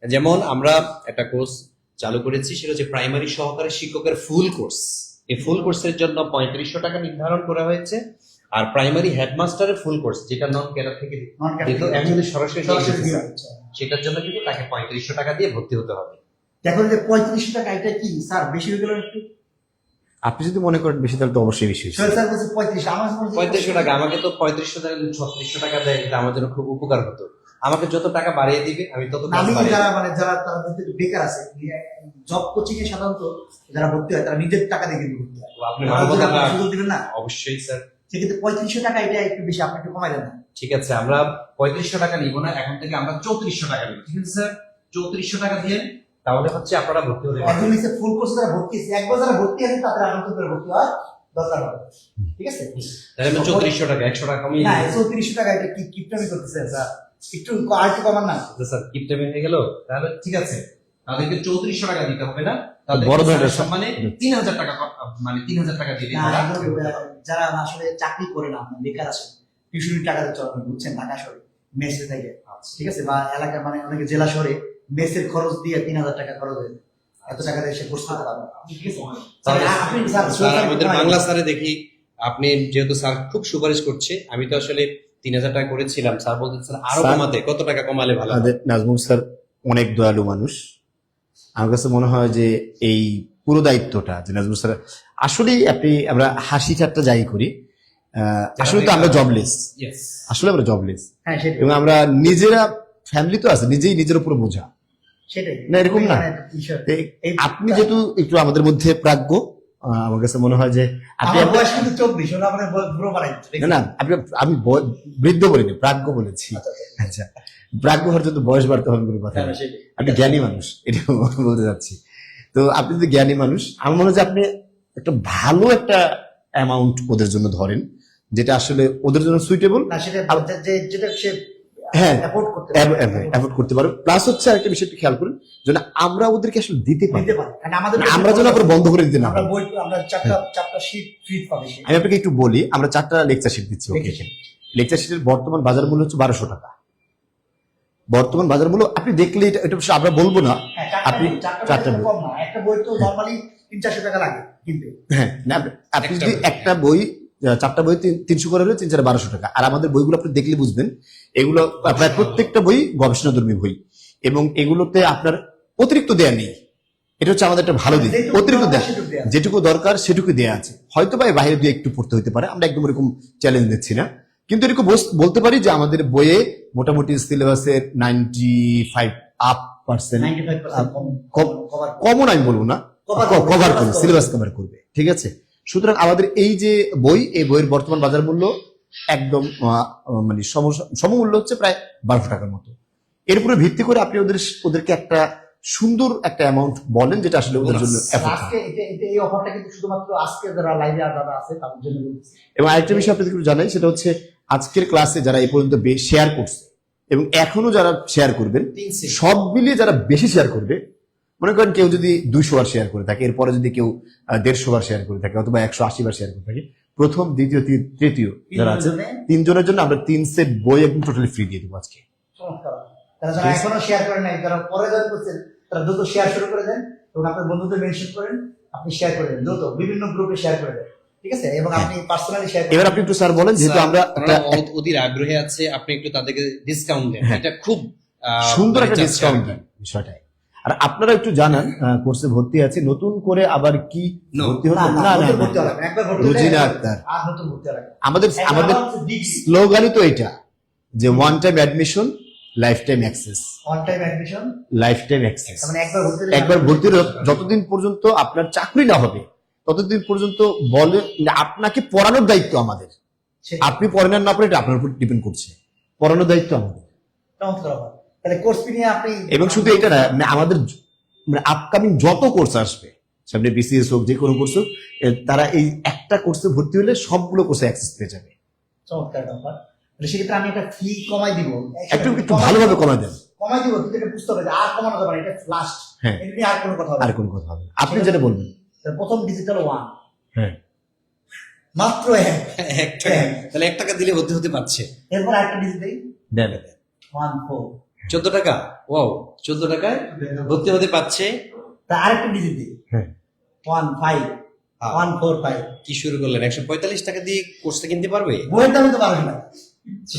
Speaker 1: যেমন আমরা একটা কোর্স চালু করেছি, সেটা হচ্ছে প্রাইমারি সহকারী শিক্ষকের ফুল কোর্স। এই ফুল কোর্সের জন্য 3500 টাকা নির্ধারণ করা হয়েছে। আর প্রাইমারি হেডমাস্টারের ফুল কোর্স যেটা নন ক্যাডার থেকে দিত, এখন যদি সরাসরি দিয়ে দিচ্ছে, সেটার জন্য কিন্তু তাকে 3500 টাকা দিয়ে ভর্তি হতে হবে।
Speaker 2: দেখুন যে 3500 টাকা এটা কি স্যার বেশি হয়ে গেল একটু?
Speaker 3: আপনি যদি মনে করেন বেশি তাহলে তো অবশ্যই বেশি হয়েছে।
Speaker 2: সোহেল স্যার বলছে 35, আমার মনে হয়
Speaker 1: 3500 টাকা, আমাকে তো 3500 টাকা 3600 টাকা দেয়, এটা আমার জন্য খুব উপকার হতো। আমাকে যত টাকা বাড়িয়ে দিবে আমি তত কাজ
Speaker 2: আমি
Speaker 1: বাড়িয়ে
Speaker 2: যারা
Speaker 1: দিবো।
Speaker 2: মানে যারা তারা কিন্তু বেকার আছে, জব কোচিং এ সাধারণত যারা ভর্তি হয় তারা নিজের টাকা দিয়ে কিন্তু ভর্তি হয়।
Speaker 1: আপনি
Speaker 2: তারা যদি
Speaker 1: মানবতা
Speaker 2: আপনাকে সুযোগ দিবেন না,
Speaker 1: অবশ্যই স্যার।
Speaker 2: সেক্ষেত্রে 3500 টাকা এটা একটু বেশি, আপনি একটু কমাই দেন না?
Speaker 1: ঠিক আছে, আমরা 3500 টাকা নিব না, এখন থেকে আমরা 3400 টাকা নিব। ঠিক আছে স্যার, 3400 টাকা দিয়ে তাহলে হচ্ছে আপনারা ভর্তি হতে পারবেন।
Speaker 2: একজন নিচে ফুল কোর্স যারা ভর্তি আছে, একবার যারা ভর্তি আছে তাদের আনন্দ করে ভর্তি হয় দরকার হবে। ঠিক আছে,
Speaker 1: তাহলে আমরা 3400 টাকা 100 টাকা কমিয়ে
Speaker 2: না
Speaker 1: দিই।
Speaker 2: 3400 টাকা এটা কি কিপটামি করতেছে স্যার? একটু আর একটু কমান না?
Speaker 1: স্যার কিপটেমে হয়ে গেল, তাহলে ঠিক আছে, তাদেরকে 3400 টাকা দিতে হবে না, তাদেরকে
Speaker 3: বড় ধরনের
Speaker 1: স্যারের সম্মানে 3000 টাকা মানে 3000 টাকা দিয়ে দিন।
Speaker 2: না, যারা আসলে চাকরি করে না, বেকার আছে, টিউশনের টাকা দিয়ে চলানো, বুঝছেন, ঢাকা শহরে মেসে থেকে, ঠিক আছে, বা এলাকা মানে অনেকে জেলা শহরে মেসের খরচ দিয়ে 3000 টাকা খরচ হয়ে যায়। এত টাকা দিয়ে সে কোর্স করতে পারবে না। ঠিক আছে, আপনি স্যার
Speaker 1: স্যার আমাদের বাংলা স্যারে দেখি, আপনি যেহেতু স্যার খুব সুপারিশ করছে, আমি তো আসলে 3000 টাকা করেছিলাম, স্যার বলতেন স্যার আরো
Speaker 3: স্যার,
Speaker 1: কমাতে, কত টাকা কমালে ভালো হয়?
Speaker 3: আমাদের নাজমুল স্যার অনেক দয়ালু মানুষ। আমার কাছে মনে হয় যে এই পুরো দায়িত্বটা যে নাজমুল স্যার, আসলেই আমরা হাসি ঠাট্টা যাই করি, আসলে তো আমরা জবলেস,
Speaker 1: Yes.
Speaker 3: আসলে আমরা জবলেস,
Speaker 2: হ্যাঁ সেটাই
Speaker 3: এবং আমরা নিজেরা ফ্যামিলি তো আছে, নিজেই নিজের উপর বোঝা।
Speaker 2: সেটাই
Speaker 3: না, এরকম না।
Speaker 2: মানে বিষয়।
Speaker 3: তো আপনি যেহেতু একটু আমাদের মধ্যে প্রাজ্ঞ, আমার কাছে মনে হয় যে আপনি
Speaker 2: আমার বয়স কিন্তু 24, ওরা মানে বুড়ো বানাই দিচ্ছে।
Speaker 3: না না, আমি বৃদ্ধ বলিনি, প্রাজ্ঞ বলেছি। আচ্ছা, প্রাজ্ঞ হওয়ার জন্য বয়স বাড়তে হবে কোনো কথা
Speaker 2: হ্যাঁ,
Speaker 3: না।
Speaker 2: সেটাই।
Speaker 3: আপনি জ্ঞানী মানুষ, এটা বলতে চাচ্ছি। তো আপনি যদি জ্ঞানী মানুষ, আমার মনে হয় যে আপনি একটা ভালো একটা অ্যামাউন্ট ওদের জন্য ধরেন, যেটা আসলে ওদের জন্য সুইটেবল,
Speaker 2: না সেটা যেটা সে
Speaker 3: হ্যাঁ
Speaker 2: অ্যাফোর্ড করতে পারে।
Speaker 3: অ্যাফোর্ড করতে পারবে। প্লাস হচ্ছে আরেকটা বিষয় একটু খেয়াল করুন, যেন আমরা ওদেরকে আসলে দিতে পারি,
Speaker 2: দিতে পারে, কারণ আমাদের
Speaker 3: আমরা যেন আবার বন্ধ করে দিতে না
Speaker 2: আমরা
Speaker 3: পারি।
Speaker 2: বই আমরা চারটা শীট ফ্রি পাবে সে।
Speaker 3: আমি আপনাকে একটু বলি, আমরা 4টা লেকচার শিট দিচ্ছি। ওকে,
Speaker 2: দেখেছেন?
Speaker 3: লেকচার শিটের বর্তমান বাজার মূল্য হচ্ছে 1200 টাকা। বর্তমান বাজার মূল্য আপনি দেখলে এটা অবশ্য আমরা বলবো না।
Speaker 2: হ্যাঁ,
Speaker 3: আপনি
Speaker 2: চারটা
Speaker 3: চারটা
Speaker 2: বই
Speaker 3: বই,
Speaker 2: কম না, একটা বই তো নরমালি 300-400 টাকা লাগে কিনতে।
Speaker 3: হ্যাঁ না, আপনি
Speaker 1: একটা
Speaker 3: যদি
Speaker 1: বই,
Speaker 3: একটা বই, 4টা বই 300 করে হলে 3-4 1200 টাকা। আর আমাদের বইগুলো আপনি দেখলে বুঝবেন, এগুলো প্রায় প্রত্যেকটা বই গবেষণাধর্মী বই, এবং এগুলোতে আপনার অতিরিক্ত দেয়া নেই। এটা হচ্ছে আমাদের একটা ভালো দিক,
Speaker 2: যেটুকু
Speaker 3: অতিরিক্ত
Speaker 2: দরকার
Speaker 3: দেয়া,
Speaker 2: সেটুকু দেয়া আছে।
Speaker 3: যেটুকু দরকার সেটুকু দেয়া আছে। হয়তো বা বাইরে দিয়ে একটু পড়তে হতে পারে, আমরা একদম এরকম চ্যালেঞ্জ দিচ্ছি না, কিন্তু এরকম বলতে পারি যে আমাদের বইয়ে মোটামুটি সিলেবাসের 95%
Speaker 2: 95% কভার
Speaker 3: কমন আমি বলবো না,
Speaker 2: Cover
Speaker 3: কভার
Speaker 2: করবে,
Speaker 3: করবে, সিলেবাস কভার করবে। ঠিক আছে, সুতরাং আমাদের এই যে বই, এই বইয়ের বর্তমান বাজার মূল্য একদম মানে সমমূল্য হচ্ছে প্রায় 1200 টাকার মতো। এর উপরে ভিত্তি করে আপনি ওদেরকে একটা সুন্দর একটা অ্যামাউন্ট বলেন, যেটা আসলে ওদের জন্য effort হবে।
Speaker 2: আজকে এই অফারটা কিন্তু শুধুমাত্র আজকে যারা লাইভে দাদা আছে তাদের জন্য বলছি।
Speaker 3: এবং আরেকটা বিষয় আপনাদের একটু জানাই, সেটা হচ্ছে আজকের ক্লাসে যারা এই পর্যন্ত শেয়ার করছে এবং এখনো যারা শেয়ার করবেন, সব মিলিয়ে যারা বেশি শেয়ার করবে, মনে করেন কেউ যদি 200 বার শেয়ার করে থাকে, এরপরে যদি কেউ 150 বার শেয়ার করে থাকে, অথবা 180 বার শেয়ার করে থাকে, প্রথম, দ্বিতীয়, তৃতীয় যারা আছে, 3 জনের জন্য আমরা 3 সেট বই একদম টোটালি ফ্রি দিয়ে দেবো আজকে।
Speaker 2: চমৎকার। তারা যারা এখনো শেয়ার করে নাই, যারা পরে জয়েন করছেন, তারা দ্রুত শেয়ার শুরু করে দেন এবং আপনার বন্ধুদের মেনশন করেন, আপনি শেয়ার করে দেন, দ্রুত বিভিন্ন গ্রুপে শেয়ার করে দেন। ঠিক আছে, এবং আপনি পার্সোনালি শেয়ার
Speaker 3: এবার আপনি একটু স্যার বলেন, যেহেতু আমরা
Speaker 1: অধীর আগ্রহে আছে, আপনি একটু তাদেরকে ডিসকাউন্ট দেন,
Speaker 3: হ্যাঁ।
Speaker 1: এটা খুব
Speaker 3: সুন্দর একটা
Speaker 1: মানে
Speaker 3: ডিসকাউন্ট দেন বিষয়টাই। আর আপনারা একটু জানান, কোর্সে ভর্তি আছে, নতুন করে আবার কি
Speaker 1: No.
Speaker 3: ভর্তি হতে?
Speaker 2: না,
Speaker 3: না,
Speaker 2: নতুন
Speaker 3: না,
Speaker 2: ভর্তি হবে না। একবার ভর্তি হলে
Speaker 3: রুজিনা আক্তার,
Speaker 2: আর নতুন ভর্তি হবে না।
Speaker 3: আমাদের
Speaker 2: আমাদের
Speaker 3: স্লোগানই তো এটা, যে one time admission, life time access,
Speaker 2: one time admission,
Speaker 3: life time access.
Speaker 2: মানে একবার ভর্তি হলে
Speaker 3: একবার ভর্তি হলে যতদিন পর্যন্ত আপনার চাকরি না হবে, ততদিন পর্যন্ত বলে আপনাকে পড়ানোর দায়িত্ব আমাদের।
Speaker 2: সেটাই।
Speaker 3: আপনি পড়েন আর না পড়ে এটা আপনার উপর ডিপেন্ড করছে, পড়ানোর দায়িত্ব আমাদের।
Speaker 2: চমৎকার ব্যাপার। তাহলে কোর্স ফি নিয়ে আপনি
Speaker 3: এবং শুধু এটা না, মানে আমাদের আপকামিং যত কোর্স আসবে, সামনে বিসিএস হোক, যে কোনো কোর্স হোক, তারা এই একটা কোর্সে ভর্তি হলে সবগুলো কোর্সে অ্যাক্সেস পেয়ে যাবে।
Speaker 2: চমৎকার ব্যাপার। তাহলে সেক্ষেত্রে আমি একটা ফি কমাই দিব,
Speaker 3: একটু ভালোভাবে কমায় দেন।
Speaker 2: কমাই দিব, কিন্তু এটা বুঝতে হবে যে আর কমানো যাবে না, এটা লাস্ট।
Speaker 3: হ্যাঁ।
Speaker 2: এটা নিয়ে আর কোনো কথা হবে
Speaker 3: আর
Speaker 2: না।
Speaker 3: কোনো কথা হবে না, আপনি যেটা বলবেন।
Speaker 2: তাহলে প্রথম ডিজিটাল 1
Speaker 3: হ্যাঁ,
Speaker 2: মাত্র 1,
Speaker 1: 1 টাকা, তাহলে 1 টাকা দিলে ভর্তি হতে পারছে।
Speaker 2: এরপর আরেকটা ডিজিট দেই
Speaker 3: দেন।
Speaker 2: 14,
Speaker 1: 14 টাকা, ওয়াও, 14 টাকায় ভর্তি হতে পারছে।
Speaker 2: তা আরেকটা ডিজিট দিই
Speaker 3: হ্যাঁ,
Speaker 2: 15, 145।
Speaker 1: কি শুরু করলেন? 145 টাকা দিয়ে কোর্সটা কিনতে পারবে?
Speaker 2: বইয়ের দামে তো পারবে না,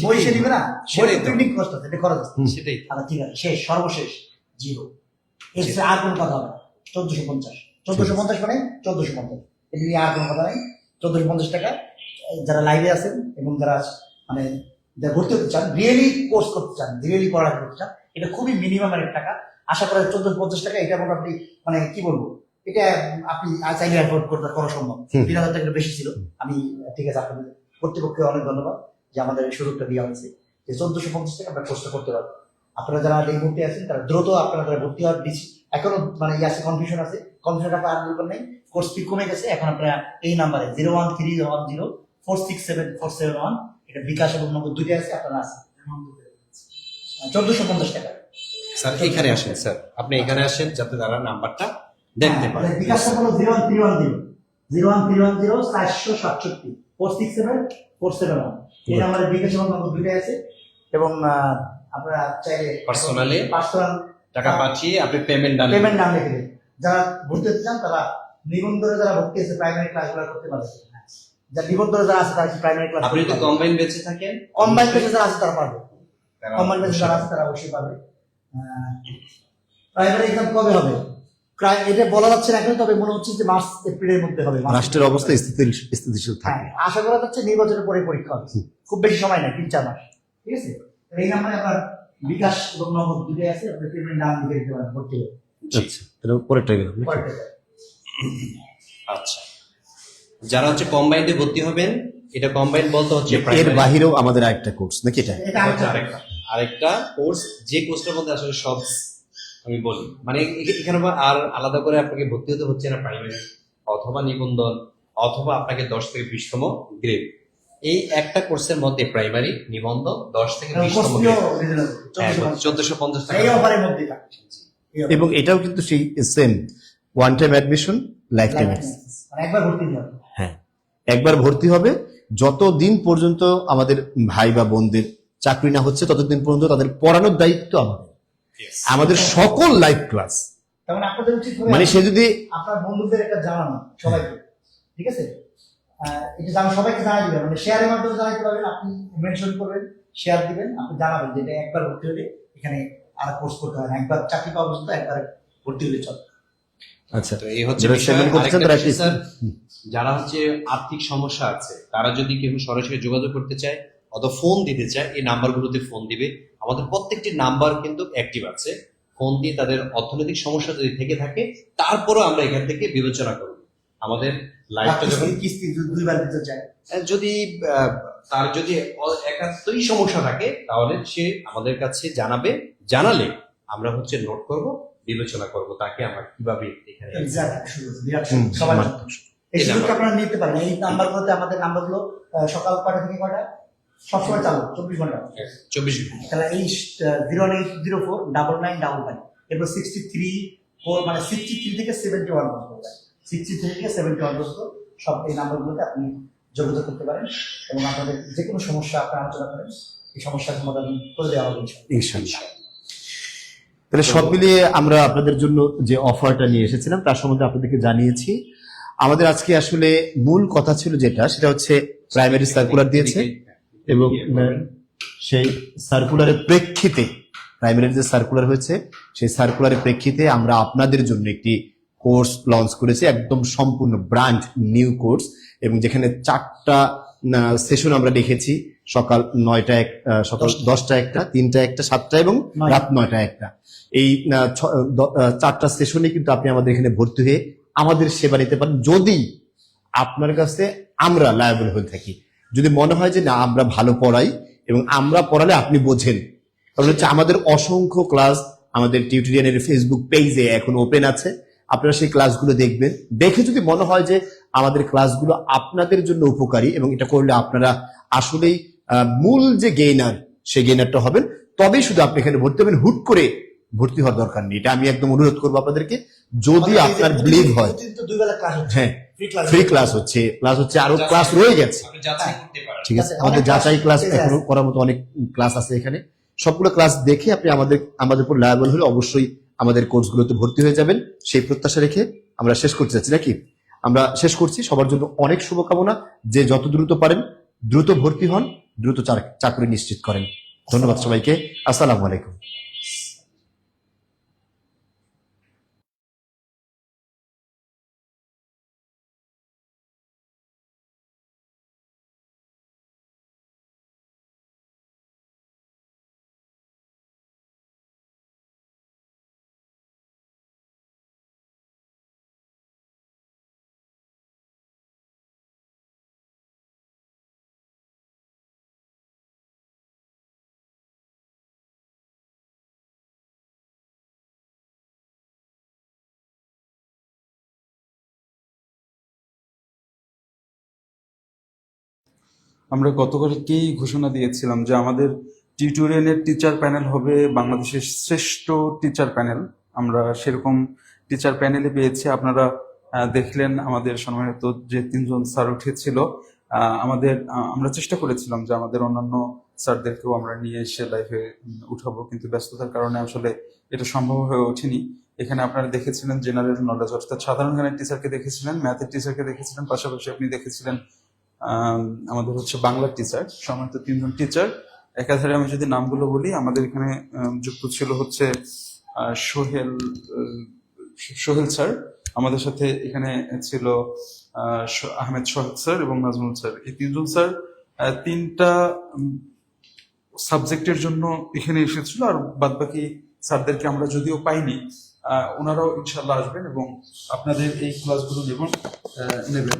Speaker 2: বই সে দিবে না,
Speaker 1: সেটাই তো।
Speaker 2: প্রিন্টিং কষ্ট আছে, এটা খরচ আছে।
Speaker 1: সেটাই।
Speaker 2: আচ্ছা ঠিক আছে, শেষ, সর্বশেষ জিরো। এর চেয়ে আর কোনো কথা হবে না। 1450 মানে 1450, এটা নিয়ে আর কোনো কথা নাই। 1450 টাকা যারা লাইভে আছেন এবং যারা মানে যারা ভর্তি হতে চান, রিয়েলি কোর্স করতে চান, রিয়েলি পড়াশোনা করতে চান, এটা খুবই মিনিমাম একটা টাকা। আশা করা 1450 টাকা, এটা মোটামুটি মানে কি বলবো, এটা আপনি চাইলে অ্যাফোর্ড করতে করা সম্ভব। 3000 টাকা বেশি ছিল। আমি ঠিক আছে, আপনাদের কর্তৃপক্ষকে অনেক ধন্যবাদ যে আমাদের এই সুযোগটা দেওয়া হয়েছে যে 1450 টাকা আমরা কোর্সটা করতে পারবো। আপনারা যারা এই মুহূর্তে আছেন তারা দ্রুত আপনারা যারা ভর্তি হওয়ার দিচ্ছি, এখনো মানে আছে কনফিউশন আছে, কনফিউশনটা আর দরকার নেই। কোর্স ফি কমে গেছে, এখন আপনারা এই নাম্বারে 01310474741, এটা বিকাশ এবং নগদ দুইটা আছে, আপনারা আছে 1450 টাকা।
Speaker 1: স্যার এখানে আসেন, স্যার আপনি এখানে আসেন যাতে তারা নাম্বারটা দেখতে পারে।
Speaker 2: বিকাশটা হলো 01310477467 এই নাম্বারে বিকাশ এবং নগদ দুইটাই আছে। এবং আপনারা চাইলে
Speaker 1: পার্সোনালি
Speaker 2: পার্সোনাল
Speaker 1: টাকা পাঠিয়ে আপনি পেমেন্ট
Speaker 2: নাম লিখে দেন। যারা ভর্তি হতে চান তারা নিবন্ধনে যারা ভর্তি আছে প্রাইমারি ক্লাসগুলো করতে পারবে। যারা নিবন্ধনে যারা আছে তারা প্রাইমারি ক্লাস,
Speaker 1: আপনি যদি কম্বাইন বেঁচে থাকেন,
Speaker 2: কম্বাইন বেসে যারা আছে তারা পারবে, কম্বাইন বেসে যারা আছে তারা অবশ্যই পারবে। প্রাইমারি এক্সাম কবে হবে এটা বলা যাচ্ছে না এখন, তবে মনে হচ্ছে যে মার্চ এপ্রিলের মধ্যে হবে।
Speaker 3: রাষ্ট্রের অবস্থা স্থিতিশীল থাকে।
Speaker 2: আশা করা যাচ্ছে নির্বাচনের পরে পরীক্ষা হবে, খুব বেশি সময় নাই, 3-4 মাস। ঠিক আছে, এই নাম্বারে আপনার বিকাশ এবং নগদ দুটোই আছে, আপনি পেমেন্ট নাম লিখে দিতে পারেন ভর্তি হয়ে।
Speaker 3: আচ্ছা, তাহলে পরেরটা গেলাম।
Speaker 1: আচ্ছা যারা হচ্ছে কম্বাইন্ডে ভর্তি হবেন, এটা কম্বাইন্ড বলতে হচ্ছে
Speaker 3: এর
Speaker 1: primary-
Speaker 3: বাহিরেও আমাদের আরেকটা কোর্স নাকি এটা?
Speaker 2: এটা
Speaker 1: হচ্ছে আরেকটা কোর্স, যে কোর্সটার মধ্যে আসলে সব আমি বলি মানে এখানে আর আলাদা করে আপনাকে ভর্তি হতে হচ্ছে না, প্রাইমারি অথবা নিবন্ধন অথবা আপনাকে 10 থেকে 20তম গ্রেড, এই একটা কোর্সের মধ্যে প্রাইমারি নিবন্ধন 10 থেকে 20তম গ্রেড 1450 টাকা।
Speaker 2: এই অফারের মধ্যে থাকছে।
Speaker 3: এবং এটাও কিন্তু সেই same one time admission, life time
Speaker 2: মানে একবার ভর্তি নিতে হবে।
Speaker 3: হ্যাঁ, একবার ভর্তি হবে। যতদিন পর্যন্ত আমাদের ভাই বা বোনদের চাকরি না হচ্ছে ততদিন পর্যন্ত তাদের পড়ানোর দায়িত্ব আমাদের,
Speaker 1: Yes.
Speaker 3: আমাদের সকল লাইভ ক্লাস।
Speaker 2: তার মানে আপনাদের উচিত হবে
Speaker 3: মানে সে যদি
Speaker 2: আপনার বন্ধুদের একটা জানানো সবাইকে, ঠিক আছে, এটা জানা সবাইকে জানাই দিবেন, মানে শেয়ারের মাধ্যমে জানাইতে পারবেন, আপনি মেনশন করবেন, শেয়ার দিবেন, আপনি জানাবেন যে এটা একবার ভর্তি হলে এখানে আর কোর্স করতে হয় না, একবার চাকরি পাওয়া পর্যন্ত একবার ভর্তি হলে চলে।
Speaker 3: আচ্ছা,
Speaker 1: তো এই হচ্ছে
Speaker 3: যারা
Speaker 1: বিষয়।
Speaker 3: সেভেন করতে চান
Speaker 1: আরেকটা
Speaker 3: তারা
Speaker 1: বিষয়,
Speaker 3: একটু-
Speaker 1: স্যার, যারা হচ্ছে আর্থিক সমস্যা আছে তারা যদি কেউ সরাসরি যোগাযোগ করতে চায় অথবা ফোন দিতে চায়, এই নাম্বারগুলোতে ফোন দিবে। আমাদের প্রত্যেকটি নাম্বার কিন্তু অ্যাক্টিভ আছে, ফোন দিয়ে তাদের অর্থনৈতিক সমস্যা যদি থেকে থাকে তারপরও আমরা এখান থেকে বিবেচনা করব। আমাদের লাইফটা যখন
Speaker 2: কিস্তি দুইবার দিতে চায়,
Speaker 1: যদি তার যদি একান্তই সমস্যা থাকে তাহলে সে আমাদের কাছে জানাবে, জানালে আমরা হচ্ছে নোট করব, বিবেচনা করব তাকে আমরা কিভাবে এখানে
Speaker 2: বিরাট
Speaker 3: হুম,
Speaker 2: সবাই
Speaker 3: মারাত্মক।
Speaker 2: এই সুযোগটা আপনারা নিতে পারেন। এই নাম্বারগুলোতে, আমাদের নাম্বারগুলো সকাল 5টা থেকে 9টা সবসময় চালু, 24 ঘন্টা।
Speaker 1: 24 ঘন্টা।
Speaker 2: তাহলে এই 0804995, এরপর 63 মানে 63 থেকে 71 পর্যন্ত, 63 থেকে 71 পর্যন্ত সব এই নাম্বারগুলোতে আপনি যোগাযোগ করতে পারেন এবং আপনাদের যে কোনো সমস্যা আপনারা আলোচনা করেন, এই সমস্যার সমাধান করে দেওয়া হবে ইনশাআল্লাহ।
Speaker 3: ইনশাআল্লাহ। তাহলে সব মিলিয়ে আমরা আপনাদের জন্য যে অফারটা নিয়ে এসেছিলাম তার সম্বন্ধে আপনাদেরকে জানিয়েছি। আমাদের আজকে আসলে মূল কথা ছিল যেটা, সেটা হচ্ছে প্রাইমারি সার্কুলার দিয়েছে এবং সেই সার্কুলারের প্রেক্ষিতে, প্রাইমারির যে সার্কুলার হয়েছে সেই সার্কুলারের প্রেক্ষিতে আমরা আপনাদের জন্য একটি কোর্স লঞ্চ করেছি, একদম সম্পূর্ণ ব্র্যান্ড নিউ কোর্স, এবং যেখানে 4টা সেশন আমরা রেখেছি, সকাল 9টা, সকাল 10টা একটা, 3টা একটা, 7টা এবং রাত 9টা একটা। এই 4টা সেশনে কিন্তু আপনি আমাদের এখানে ভর্তি হয়ে আমাদের সেবা নিতে পারেন, যদি আপনার কাছে আমরা লায়াবল হয়ে থাকি। যদি মনে হয় যে না আমরা ভালো পড়াই এবং আমরা পড়ালে আপনি বোঝেন, তাহলে হচ্ছে আমাদের অসংখ্য ক্লাস আমাদের টিউটোরিয়ালের ফেসবুক পেজে এখন ওপেন আছে, আপনারা সেই ক্লাসগুলো দেখবেন। দেখে যদি মনে হয় যে আমাদের ক্লাসগুলো আপনাদের জন্য উপকারী এবং এটা করলে আপনারা আসলেই মূল যে গেইনার, সেই গেইনারটা হবেন, তবেই শুধু আপনি এখানে ভর্তি হবেন। হুট করে ভর্তি হওয়ার দরকার নেই, এটা আমি একদম অনুরোধ করবো আপনাদেরকে। যদি আপনার বিলিভ হয়,
Speaker 2: দুই বেলা ক্লাস হচ্ছে,
Speaker 3: হ্যাঁ
Speaker 2: ফ্রি ক্লাস,
Speaker 3: ফ্রি ক্লাস হচ্ছে, প্লাস হচ্ছে আরো ক্লাস রয়ে গেছে,
Speaker 1: আপনি যাচাই করতে পারেন।
Speaker 3: ঠিক আছে,
Speaker 2: অনেক
Speaker 3: আমাদের
Speaker 2: class
Speaker 3: যাচাই ক্লাস
Speaker 2: আছে।
Speaker 3: এখনো করার মতো অনেক ক্লাস আছে এখানে। সবগুলো ক্লাস দেখে আপনি আমাদের উপর লায়াবল হলে অবশ্যই আমাদের কোর্সগুলোতে ভর্তি হয়ে যাবেন, সেই প্রত্যাশা রেখে আমরা শেষ করতে চাচ্ছি নাকি। আমরা শেষ করছি। সবার জন্য অনেক শুভকামনা, যে যত দ্রুত পারেন দ্রুত ভর্তি হন, দ্রুত চাকরি নিশ্চিত করেন। ধন্যবাদ সবাইকে। আসসালামু আলাইকুম।
Speaker 4: আমরা গতকালকেই ঘোষণা দিয়েছিলাম যে আমাদের টিউটোরিয়ালের টিচার প্যানেল হবে বাংলাদেশের শ্রেষ্ঠ টিচার প্যানেল। আমরা সেরকম টিচার প্যানেলে পেয়েছি। আপনারা দেখলেন আমাদের সম্মানিত যে 3জন স্যার উঠেছিল। আমরা চেষ্টা করেছিলাম যে আমাদের অন্যান্য স্যারদেরকেও আমরা নিয়ে এসে লাইভে উঠাবো, কিন্তু ব্যস্ততার কারণে আসলে এটা সম্ভব হয়ে ওঠেনি। এখানে আপনারা দেখেছিলেন জেনারেল নলেজ অর্থাৎ সাধারণ জ্ঞানের টিচারকে দেখেছিলেন, ম্যাথের টিচারকে দেখেছিলেন, পাশাপাশি আপনি দেখেছিলেন আমাদের হচ্ছে বাংলার টিচার। সম্মানিত 3জন টিচার। একাধারে আমি যদি নামগুলো বলি, আমাদের এখানে যুক্ত ছিল হচ্ছে সোহেল সোহেল স্যার, আমাদের সাথে এখানে ছিল আহমেদ সোহেল স্যার এবং নাজমুল স্যার। এই 3জন স্যার 3টা সাবজেক্টের জন্য এখানে এসেছিল। আর বাদ বাকি স্যারদেরকে আমরা যদিও পাইনি, ওনারাও ইনশাল্লাহ আসবেন এবং আপনাদের এই ক্লাসগুলো নেবেন।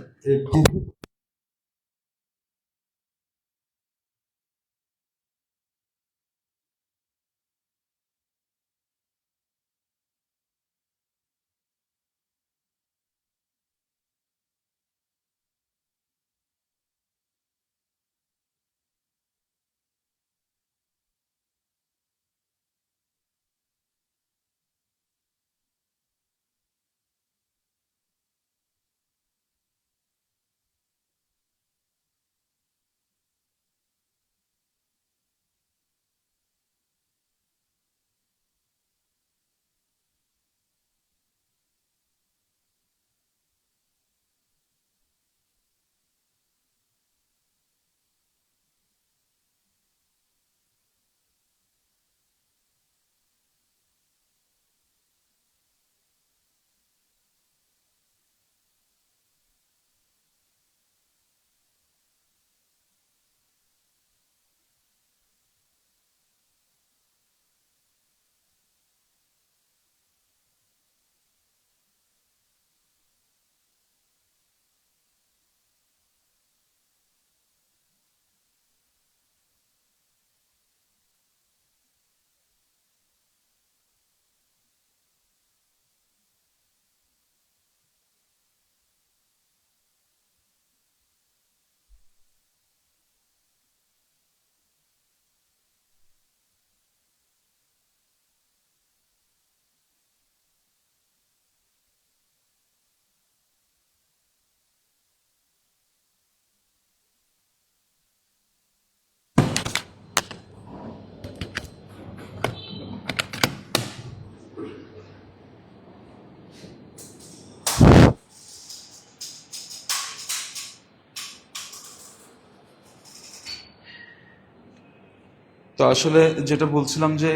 Speaker 4: তো আসলে যেটা বলছিলাম যে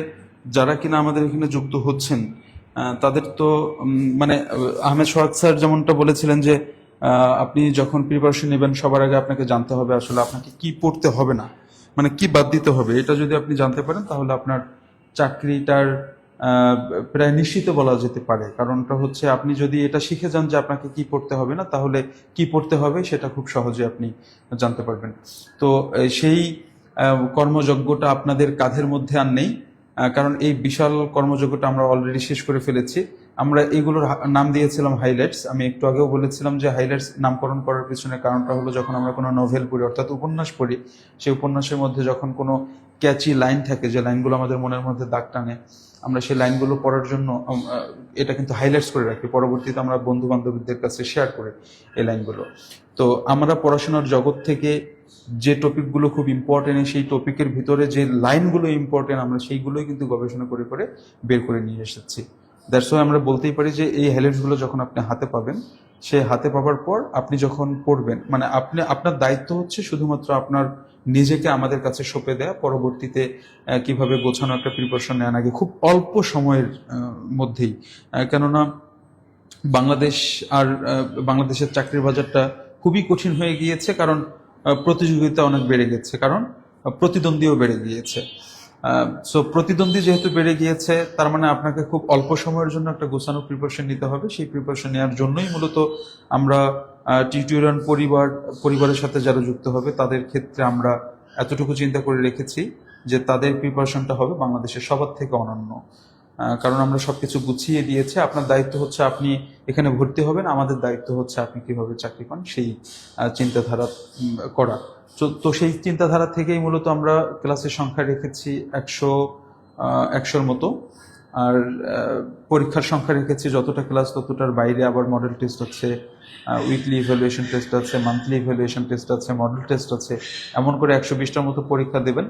Speaker 4: যারা কিনা আমাদের এখানে যুক্ত হচ্ছেন তাদের তো মানে আহমেদ সোহাগ স্যার যেমনটা বলেছিলেন যে আপনি যখন প্রিপারেশন নেবেন সবার আগে আপনাকে জানতে হবে আসলে আপনাকে কি পড়তে হবে না, মানে কি বাদ দিতে হবে। এটা যদি আপনি জানতে পারেন তাহলে আপনার চাকরিটার প্রায় নিশ্চিত বলা যেতে পারে। কারণটা হচ্ছে আপনি যদি এটা শিখে যান যে আপনাকে কি পড়তে হবে না, তাহলে কি পড়তে হবে সেটা খুব সহজে আপনি জানতে পারবেন। তো সেই কর্মযজ্ঞটা আপনাদের কাঁধের মধ্যে আর নেই, কারণ এই বিশাল কর্মযজ্ঞটা আমরা অলরেডি শেষ করে ফেলেছি। আমরা এগুলোর নাম দিয়েছিলাম হাইলাইটস। আমি একটু আগেও বলেছিলাম যে হাইলাইটস নামকরণ করার পিছনে কারণটা হলো যখন আমরা কোনো নভেল পড়ি অর্থাৎ উপন্যাস পড়ি, সেই উপন্যাসের মধ্যে যখন কোনো ক্যাচি লাইন থাকে, যে লাইনগুলো আমাদের মনের মধ্যে দাগ টানে, আমরা সেই লাইনগুলো পড়ার জন্য এটা কিন্তু হাইলাইটস করে রাখি, পরবর্তীতে আমরা বন্ধু বান্ধবীদের কাছে শেয়ার করি এই লাইনগুলো। তো আমরা পড়াশোনার জগৎ থেকে যে টপিকগুলো খুব ইম্পর্টেন্ট, সেই টপিকের ভিতরে যে লাইনগুলো ইম্পর্টেন্ট আমরা সেইগুলোই কিন্তু গবেষণা করে করে বের করে নিয়ে এসেছি। দ্যাটস ওয়াই আমরা বলতেই পারি যে এই হাইলাইটসগুলো যখন আপনি হাতে পাবেন, সেই হাতে পাওয়ার পর আপনি যখন পড়বেন, মানে আপনি, আপনার দায়িত্ব হচ্ছে শুধুমাত্র আপনার নিজেকে আমাদের কাছে সঁপে দেয়া, পরবর্তীতে কিভাবে গোছানো একটা প্রিপারেশন নেওয়া আগে খুব অল্প সময়ের মধ্যেই। কেননা বাংলাদেশ আর বাংলাদেশের চাকরির বাজারটা খুবই কঠিন হয়ে গিয়েছে, কারণ প্রতিযোগিতা অনেক বেড়ে গেছে, কারণ প্রতিদ্বন্দ্বীও বেড়ে গিয়েছে। সো প্রতিদ্বন্দ্বী যেহেতু বেড়ে গিয়েছে, তার মানে আপনাকে খুব অল্প সময়ের জন্য একটা গোছানো প্রিপারেশন নিতে হবে। সেই প্রিপারেশন নেওয়ার জন্যই মূলত আমরা টিউটোরিয়াল পরিবারের সাথে যারা যুক্ত হবে তাদের ক্ষেত্রে আমরা এতটুকু চিন্তা করে রেখেছি যে তাদের প্রিপারেশনটা হবে বাংলাদেশের সবার থেকে অনন্য। কারণ আমরা সবকিছু গুছিয়ে দিয়েছি। আপনার দায়িত্ব হচ্ছে আপনি এখানে ভর্তি হবেন, আমাদের দায়িত্ব হচ্ছে আপনি কিভাবে চাকরি পান সেই চিন্তাধারা করা। তো সেই চিন্তাধারা থেকেই মূলত আমরা ক্লাসের সংখ্যা রেখেছি 100-র মতো। আর পরীক্ষার সংখ্যা রেখেছি যতটা ক্লাস ততটার বাইরে। আবার মডেল টেস্ট আছে, উইকলি ইভ্যালুয়েশন টেস্ট আছে, মান্থলি ইভ্যালুয়েশন টেস্ট আছে, মডেল টেস্ট আছে। এমন করে 120টার মতো পরীক্ষা দেবেন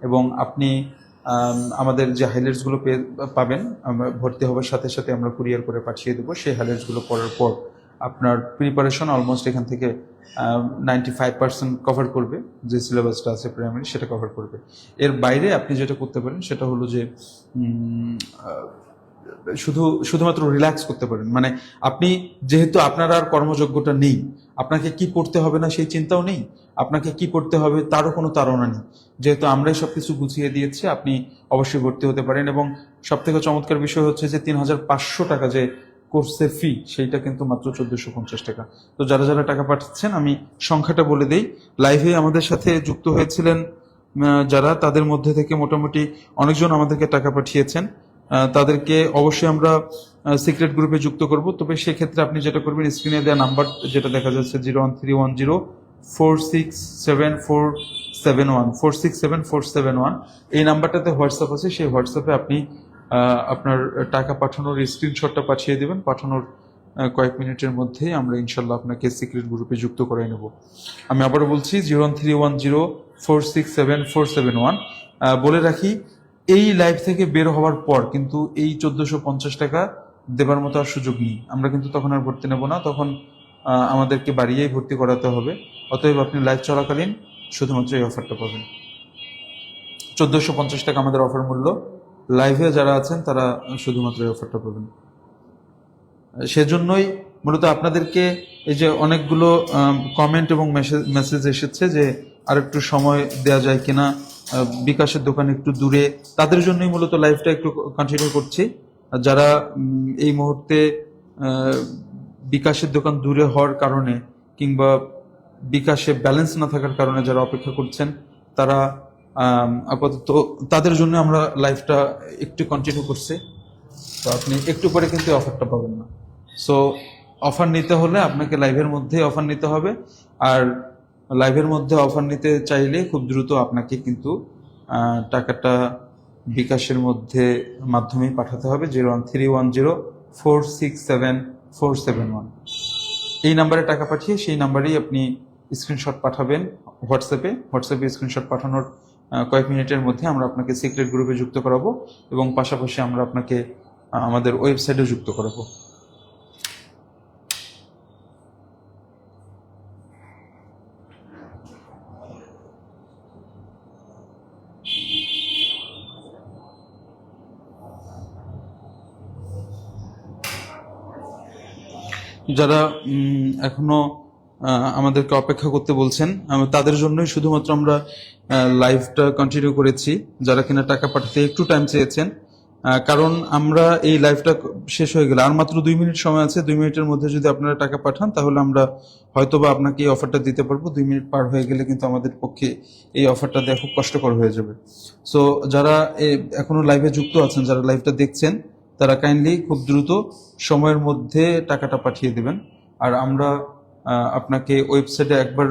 Speaker 4: এবং আপনি আমাদের যে হাইলাইটসগুলো পাবেন, ভর্তি হওয়ার সাথে সাথে আমরা কুরিয়ার করে পাঠিয়ে দেবো। সেই হাইলাইটসগুলো পড়ার পর আপনার প্রিপারেশন অলমোস্ট এখান থেকে 95% কভার করবে। যে সিলেবাসটা আছে প্রাইমারি সেটা কভার করবে। এর বাইরে আপনি যেটা করতে পারেন সেটা হলো যে শুধুমাত্র রিল্যাক্স করতে পারেন। মানে আপনি যেহেতু আপনার আর কর্মযোগ্যতা নেই, আপনাকে কি পড়তে হবে না সেই চিন্তাও নেই, আপনাকে কি পড়তে হবে তারও কোনো তাড়না নেই। যেহেতু আমরাই সবকিছু গুছিয়ে দিয়েছি, আপনি অবশ্যই ভর্তি হতে পারেন। এবং সব থেকে চমৎকার বিষয় হচ্ছে যে 3500 টাকা যে কোর্সের ফি, সেইটা কিন্তু মাত্র 1450 টাকা। তো যারা যারা টাকা পাঠাচ্ছেন, আমি সংখ্যাটা বলে দেই। লাইভে আমাদের সাথে যুক্ত হয়েছিলেন যারা, তাদের মধ্যে থেকে মোটামুটি অনেকজন আমাদেরকে টাকা পাঠিয়েছেন। তাদেরকে অবশ্যই আমরা সিক্রেট গ্রুপে যুক্ত করব। তবে সেক্ষেত্রে আপনি যেটা করবেন, স্ক্রিনে দেওয়া নাম্বার যেটা দেখা যাচ্ছে 01310467471 এই নাম্বারটাতে হোয়াটসঅ্যাপ আছে। সেই হোয়াটসঅ্যাপে আপনি আপনার টাকা পাঠানোর স্ক্রিনশটটা পাঠিয়ে দেবেন। পাঠানোর কয়েক মিনিটের মধ্যেই আমরা ইনশাল্লাহ আপনাকে সিক্রেট গ্রুপে যুক্ত করে নেব। আমি আবারও বলছি 01310467471। বলে রাখি, এই লাইভ থেকে বের হওয়ার পর কিন্তু এই 1450 টাকা দেবার মতো আর সুযোগ নেই। আমরা কিন্তু তখন আর ভর্তি নেব না, তখন আমাদেরকে বাড়িয়েই ভর্তি করাতে হবে। অতএব আপনি লাইভ চলাকালীন শুধুমাত্র এই অফারটা পাবেন। 1450 টাকা আমাদের অফার মূল্য। লাইভে যারা আছেন তারা শুধুমাত্র এই অফারটা পাবেন। সেজন্যই মূলত আপনাদেরকে এই যে অনেকগুলো কমেন্ট এবং মেসেজ এসেছে যে আর একটু সময় দেওয়া যায় কিনা, বিকাশের দোকান একটু দূরে, তাদের জন্যই মূলত লাইভটা একটু কন্টিনিউ করছি। যারা এই মুহূর্তে বিকাশের দোকান দূরে হওয়ার কারণে কিংবা বিকাশে ব্যালেন্স না থাকার কারণে যারা অপেক্ষা করছেন, তারা আপাতত তাদের জন্য আমরা লাইভটা একটু কন্টিনিউ করছি। তো আপনি একটু পরে কিন্তু অফারটা পাবেন না। সো অফার নিতে হলে আপনাকে লাইভের মধ্যে অফার নিতে হবে। আর লাইভের মধ্যে অফার নিতে চাইলে খুব দ্রুত আপনাকে কিন্তু টাকাটা বিকাশের মাধ্যমেই পাঠাতে হবে। 01310467471 এই নাম্বারে টাকা পাঠিয়ে সেই নাম্বারেই আপনি স্ক্রিনশট পাঠাবেন হোয়াটসঅ্যাপে স্ক্রিনশট পাঠানোর কয়েক মিনিটের মধ্যে আমরা আপনাকে সিক্রেট গ্রুপে যুক্ত করাবো এবং পাশাপাশি আমরা আপনাকে আমাদের ওয়েবসাইটে যুক্ত করাবো। যারা এখনো আমাদেরকে অপেক্ষা করতে বলছেন, তাদের জন্যই শুধুমাত্র আমরা লাইভটা কন্টিনিউ করেছি। যারা কিনা টাকা পাঠাতে একটু টাইম চেয়েছেন, কারণ আমরা এই লাইভটা শেষ হয়ে গেলে আর মাত্র 2 মিনিট সময় আছে। 2 মিনিটের মধ্যে যদি আপনারা টাকা পাঠান তাহলে আমরা হয়তোবা আপনাকে এই অফারটা দিতে পারবো। 2 মিনিট পার হয়ে গেলে কিন্তু আমাদের পক্ষে এই অফারটা দেওয়া খুব কষ্টকর হয়ে যাবে। সো যারা এখনো লাইভে যুক্ত আছেন, যারা লাইভটা দেখছেন, তারা কাইন্ডলি খুব দ্রুত সময়ের মধ্যে টাকাটা পাঠিয়ে দেবেন। আর আমরা আপনাকে ওয়েবসাইটে একবার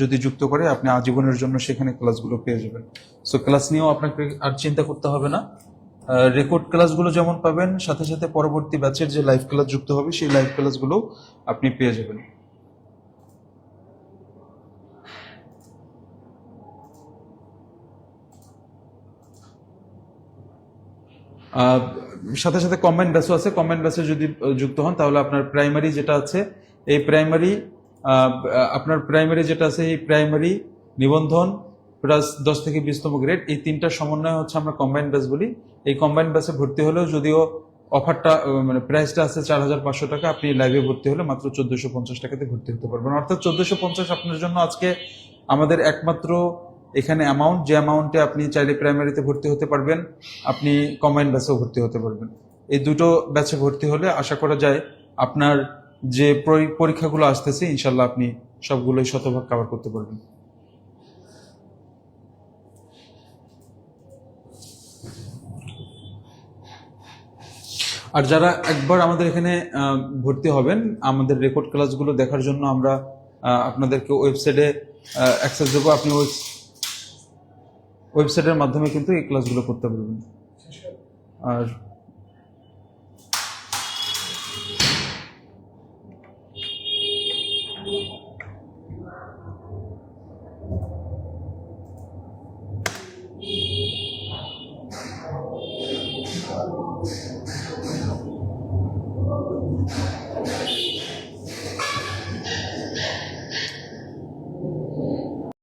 Speaker 4: যদি যুক্ত করে, আপনি আজীবনের জন্য সেখানে ক্লাসগুলো পেয়ে যাবেন। সো ক্লাস নিয়েও আপনাকে আর চিন্তা করতে হবে না। রেকর্ড ক্লাসগুলো যেমন পাবেন, সাথে সাথে পরবর্তী ব্যাচের যে লাইভ ক্লাস যুক্ত হবে সেই লাইভ ক্লাসগুলো আপনি পেয়ে যাবেন। সাথে সাথে কম্বাইন্ড ব্যাচও আছে। কম্বাইন্ড ব্যাচে যদি যুক্ত হন তাহলে আপনার প্রাইমারি যেটা আছে এই প্রাইমারি আপনার প্রাইমারি যেটা আছে এই প্রাইমারি নিবন্ধন প্লাস 10 থেকে 20তম গ্রেড, এই তিনটা সমন্বয় হচ্ছে আমরা কম্বাইন্ড ব্যাচ বলি। এই কম্বাইন্ড ব্যাচে ভর্তি হলেও যদিও অফারটা মানে প্রাইসটা আছে 4,500 টাকা, আপনি লাইভে ভর্তি হলে মাত্র 1450 টাকাতে ভর্তি হতে পারবেন। অর্থাৎ 1450 আপনার জন্য আজকে আমাদের একমাত্র এখানে অ্যামাউন্ট, যে অ্যামাউন্টে আপনি চাইলে প্রাইমারিতে ভর্তি হতে পারবেন, আপনি কম্বাইন্ড ব্যাচেও ভর্তি হতে পারবেন। এই দুটো ব্যাচে ভর্তি হলে আশা করা যায় আপনার যে পরীক্ষাগুলো আসতেছে ইনশাল্লাহ আপনি সবগুলোই শতভাগ কভার করতে পারবেন। আর যারা একবার আমাদের এখানে ভর্তি হবেন, আমাদের রেকর্ড ক্লাসগুলো দেখার জন্য আমরা আপনাদেরকে ওয়েবসাইটে অ্যাক্সেস দেবো। আপনি ওয়েবসাইটের মাধ্যমে কিন্তু এই ক্লাসগুলো করতে পারবেন। আর